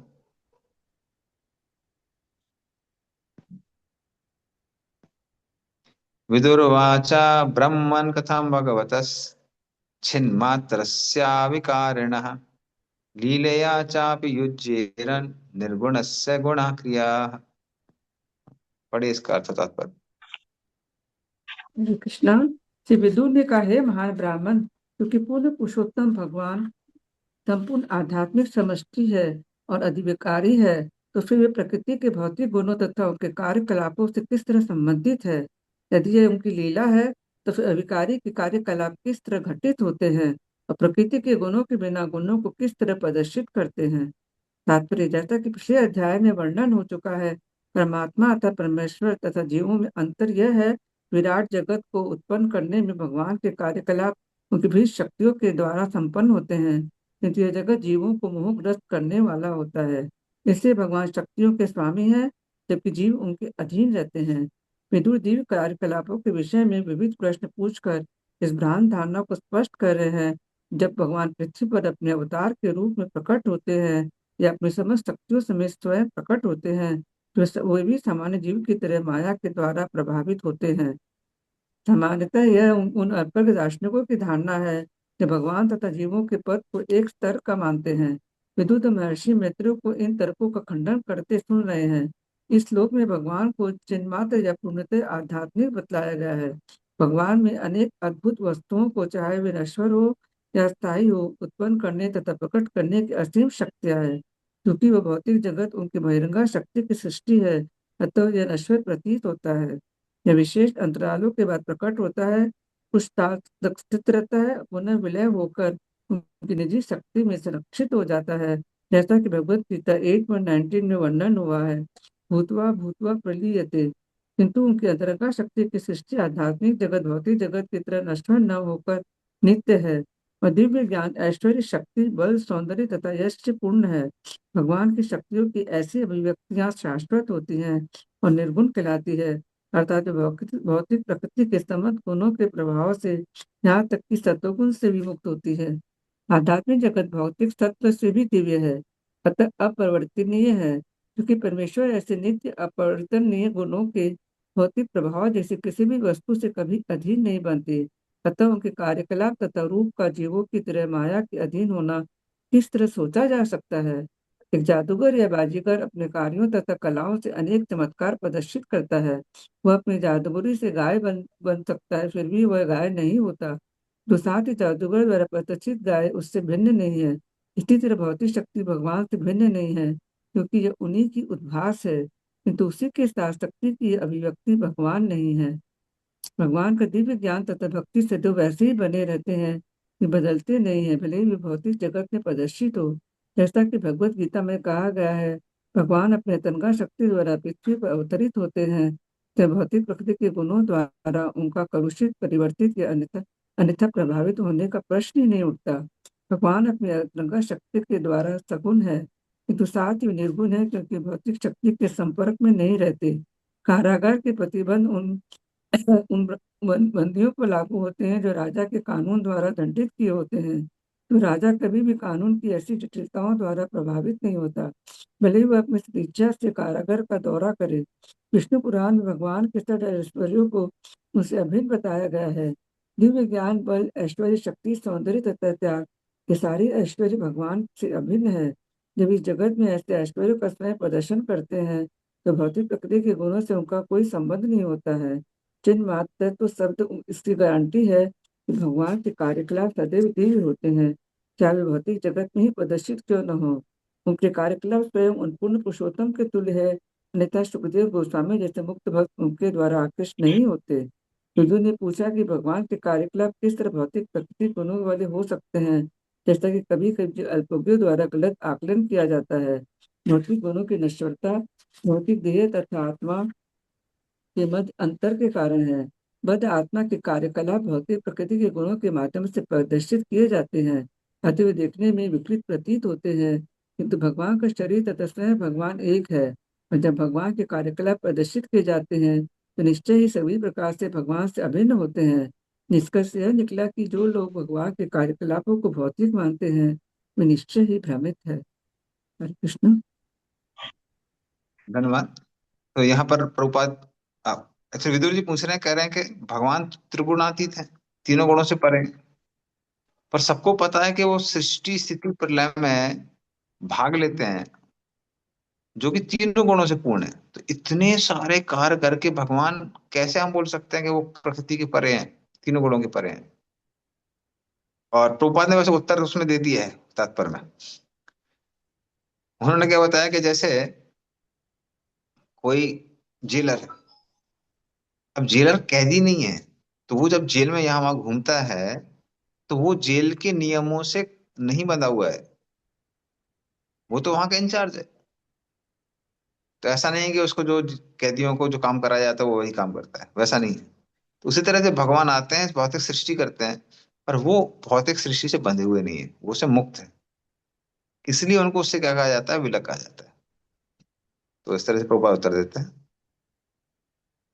S1: विदुर्वाच ब्रह्मन् कथं भगवतस् छिन्मात्रस्या विकारिणः लीलया चापि युज्येरन् निर्गुणस्य गुणाक्रियाः। पढ़िए इसका अर्थ तात्पर्य।
S3: हरे कृष्णा। श्री विदुर ने कहा, हे महान ब्राह्मण, क्योंकि पूर्ण पुरुषोत्तम भगवान संपूर्ण आध्यात्मिक समष्टि है और अधिविकारी है, तो फिर वे प्रकृति के भौतिक गुणों तथा उनके कार्यकलापों से किस तरह संबंधित है? यदि यह उनकी लीला है तो फिर अविकारी के कार्यकलाप किस तरह घटित होते हैं और प्रकृति के गुणों के बिना गुणों को किस तरह प्रदर्शित करते हैं? तात्पर्य, जैसा कि पिछले अध्याय में वर्णन हो चुका है, परमात्मा तथा परमेश्वर तथा जीवों में अंतर यह है, विराट जगत को उत्पन्न करने में भगवान के कार्यकलाप उनकी विभिन्न शक्तियों के द्वारा संपन्न होते हैं, किंतु यह जगत जीवों को मोहग्रस्त करने वाला होता है। इसलिए भगवान शक्तियों के स्वामी हैं, जबकि जीव उनके अधीन रहते हैं। विदुर दिव्य कार्यकलापों के विषय में विविध प्रश्न पूछकर इस भ्रांत धारणा को स्पष्ट कर रहे हैं। जब भगवान पृथ्वी पर अपने अवतार के रूप में प्रकट होते हैं या अपनी समस्त शक्तियों समेत स्वयं प्रकट होते हैं, तो वे भी सामान्य जीव की तरह माया के द्वारा प्रभावित होते हैं। सामान्यतः यह उन अल्पज्ञ दार्शनिकों की धारणा है कि भगवान तथा जीवों के पद को एक स्तर का मानते हैं। विदुर महर्षि मैत्रेय को इन तर्कों का खंडन करते सुन रहे हैं। इस श्लोक में भगवान को चिन्मात्र या पूर्णतः आध्यात्मिक बतलाया गया है। भगवान में अनेक अद्भुत वस्तुओं को, चाहे वे नश्वर हो या स्थायी हो, उत्पन्न करने तथा प्रकट करने की असीम शक्तियां है। क्योंकि वह भौतिक जगत उनकी बहिरंगा शक्ति की सृष्टि है, अतः यह नश्वर प्रतीत होता है। यह विशेष अंतरालों के बाद प्रकट होता है, कुछ काल तक स्थित रहता है, पुनः विलय होकर उनकी निजी शक्ति में संरक्षित हो जाता है, जैसा कि भगवत गीता 8:19 में वर्णन हुआ है। भूतवा भूतवा प्रलीयते। किंतु उनकी अंतरंगा शक्ति की सृष्टि आध्यात्मिक जगत भौतिक जगत की तरह नश्वर न होकर नित्य है और दिव्य ज्ञान, ऐश्वर्य, शक्ति, बल, सौंदर्य तथा यश से पूर्ण है। भगवान की शक्तियों की ऐसी अभिव्यक्तियां शाश्वत होती हैं और निर्गुण कहलाती है, अर्थात भौतिक प्रकृति के समस्त गुणों के प्रभाव से, यहाँ तक कि सत्वगुण से भी मुक्त होती है। आध्यात्मिक जगत भौतिक सत्व से भी दिव्य है। अतः अपरिवर्तनीय है, क्योंकि परमेश्वर ऐसे नित्य अपरिवर्तनीय गुणों के भौतिक प्रभाव जैसे किसी भी वस्तु से कभी अधीन नहीं बनते। अतः उनके कार्यकलाप तथा रूप का जीवों की तरह माया के अधीन होना किस तरह सोचा जा सकता है? एक जादूगर या बाजीगर अपने कार्यों तथा कलाओं से अनेक चमत्कार प्रदर्शित करता है। वह अपनी जादूगरी से गाय बन सकता है, फिर भी वह गाय नहीं होता। तो साथ ही जादूगर द्वारा प्रदर्शित गाय उससे भिन्न नहीं है। इसी तरह भौतिक शक्ति भगवान से भिन्न नहीं है, क्योंकि यह उन्हीं की उद्भास है, किंतु उसी के साथ शक्ति की अभिव्यक्ति भगवान नहीं है। भगवान का दिव्य ज्ञान तथा भक्ति से तो वैसे ही बने रहते हैं कि बदलते नहीं है, भले ही वे भौतिक जगत में प्रदर्शित हो। जैसा कि भगवत गीता में कहा गया है, भगवान अपने तनगा शक्ति द्वारा पृथ्वी पर अवतरित होते हैं, तो भौतिक प्रकृति के गुणों द्वारा उनका कलुषित, परिवर्तित या अन्यथा अन्यथा प्रभावित होने का प्रश्न ही नहीं उठता। भगवान अपनी तनगा शक्ति के द्वारा सगुण है, किंतु साथ ही निर्गुण है, क्योंकि भौतिक शक्ति के संपर्क में नहीं रहते। कारागार के प्रतिबंध उन बंदियों पर लागू होते हैं जो राजा के कानून द्वारा दंडित किए होते हैं। तो राजा कभी भी कानून की ऐसी जटिलताओं द्वारा प्रभावित नहीं होता, भले ही वह अपनी इच्छा से कारागार का दौरा करे। विष्णु पुराण में भगवान के षड ऐश्वर्यों को उसे अभिन्न बताया गया है। दिव्य ज्ञान, बल, ऐश्वर्य, शक्ति, सौंदर्य तथा त्याग, ये सारी ऐश्वर्य भगवान से अभिन्न है। जब इस जगत में ऐसे ऐश्वर्य का स्वयं प्रदर्शन करते हैं, तो भौतिक प्रकृति के गुणों से उनका कोई संबंध नहीं होता है। चिन्ह मात्र तो शब्द इसकी गारंटी है कि भगवान के कार्यकलाप सदैव दिव्य होते हैं, चाहे वे भौतिक जगत में ही प्रदर्शित क्यों न हो। उनके कार्यकलाप स्वयं उन पूर्ण पुरुषोत्तम के तुल्य है, अन्यथा सुखदेव गोस्वामी जैसे मुक्त भक्त उनके द्वारा आकृष्ट नहीं होते। विदुर ने पूछा कि भगवान के कार्यकलाप किस तरह भौतिक प्रकृति गुणों वाले हो सकते हैं, जैसा कि कभी कभी अल्पज्ञों द्वारा गलत आकलन किया जाता है। भौतिक गुणों की नश्वरता भौतिक देह तथा आत्मा के मध्य अंतर के कारण है। बद्ध आत्मा के कार्यकलाप भौतिक प्रकृति के गुणों के माध्यम से प्रदर्शित किए जाते हैं, अतः वे देखने में विपरीत प्रतीत होते हैं, किंतु भगवान का शरीर तथा स्वयं भगवान एक है। और जब भगवान के कार्यकलाप प्रदर्शित किए जाते हैं, तो निश्चय ही सभी प्रकार से भगवान से अभिन्न होते हैं। निष्कर्ष यह निकला कि जो लोग भगवान के कार्यकलापों को भौतिक मानते हैं, वे निश्चय ही भ्रमित है। हरे कृष्ण।
S1: धन्यवाद। तो यहाँ पर प्रभुपाद एक्चुअली विदुर जी पूछ रहे हैं, कह रहे हैं कि भगवान त्रिगुणातीत है, तीनों गुणों से परे हैं। पर सबको पता है कि वो सृष्टि स्थिति प्रलय में भाग लेते हैं, जो कि तीनों गुणों से पूर्ण है। तो इतने सारे कार्य करके भगवान कैसे हम बोल सकते हैं कि वो प्रकृति के परे हैं, तीनों गुणों के परे हैं? और प्रभुपाद ने वैसे उत्तर उसमें दे दिया है तात्पर्य में। उन्होंने क्या बताया कि जैसे कोई जेलर है, अब जेलर कैदी नहीं है, तो वो जब जेल में यहाँ वहां घूमता है, तो वो जेल के नियमों से नहीं बंधा हुआ है, वो तो वहां का इंचार्ज है। तो ऐसा नहीं है कि उसको जो कैदियों को जो काम कराया जाता है वो वही काम करता है, वैसा नहीं है। तो उसी तरह से भगवान आते हैं, भौतिक सृष्टि करते हैं, पर वो भौतिक सृष्टि से बंधे हुए नहीं है, वो से मुक्त है। इसलिए उनको उससे क्या कहा जाता है, विलग कहा जाता है। तो इस तरह से प्रभुपाद उत्तर देते हैं।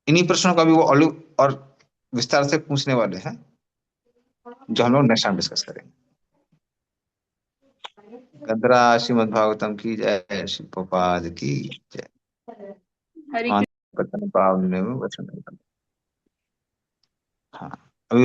S1: इन्हीं प्रश्नों का भी वो और विस्तार से पूछने वाले हैं, जो हम लोग नेक्स्ट टाइम डिस्कस करेंगे। गंधरा श्रीमद् भागवतम की जय, श्री प्रभुपाद की जय।
S5: हरि
S1: पावन में वचन। हाँ।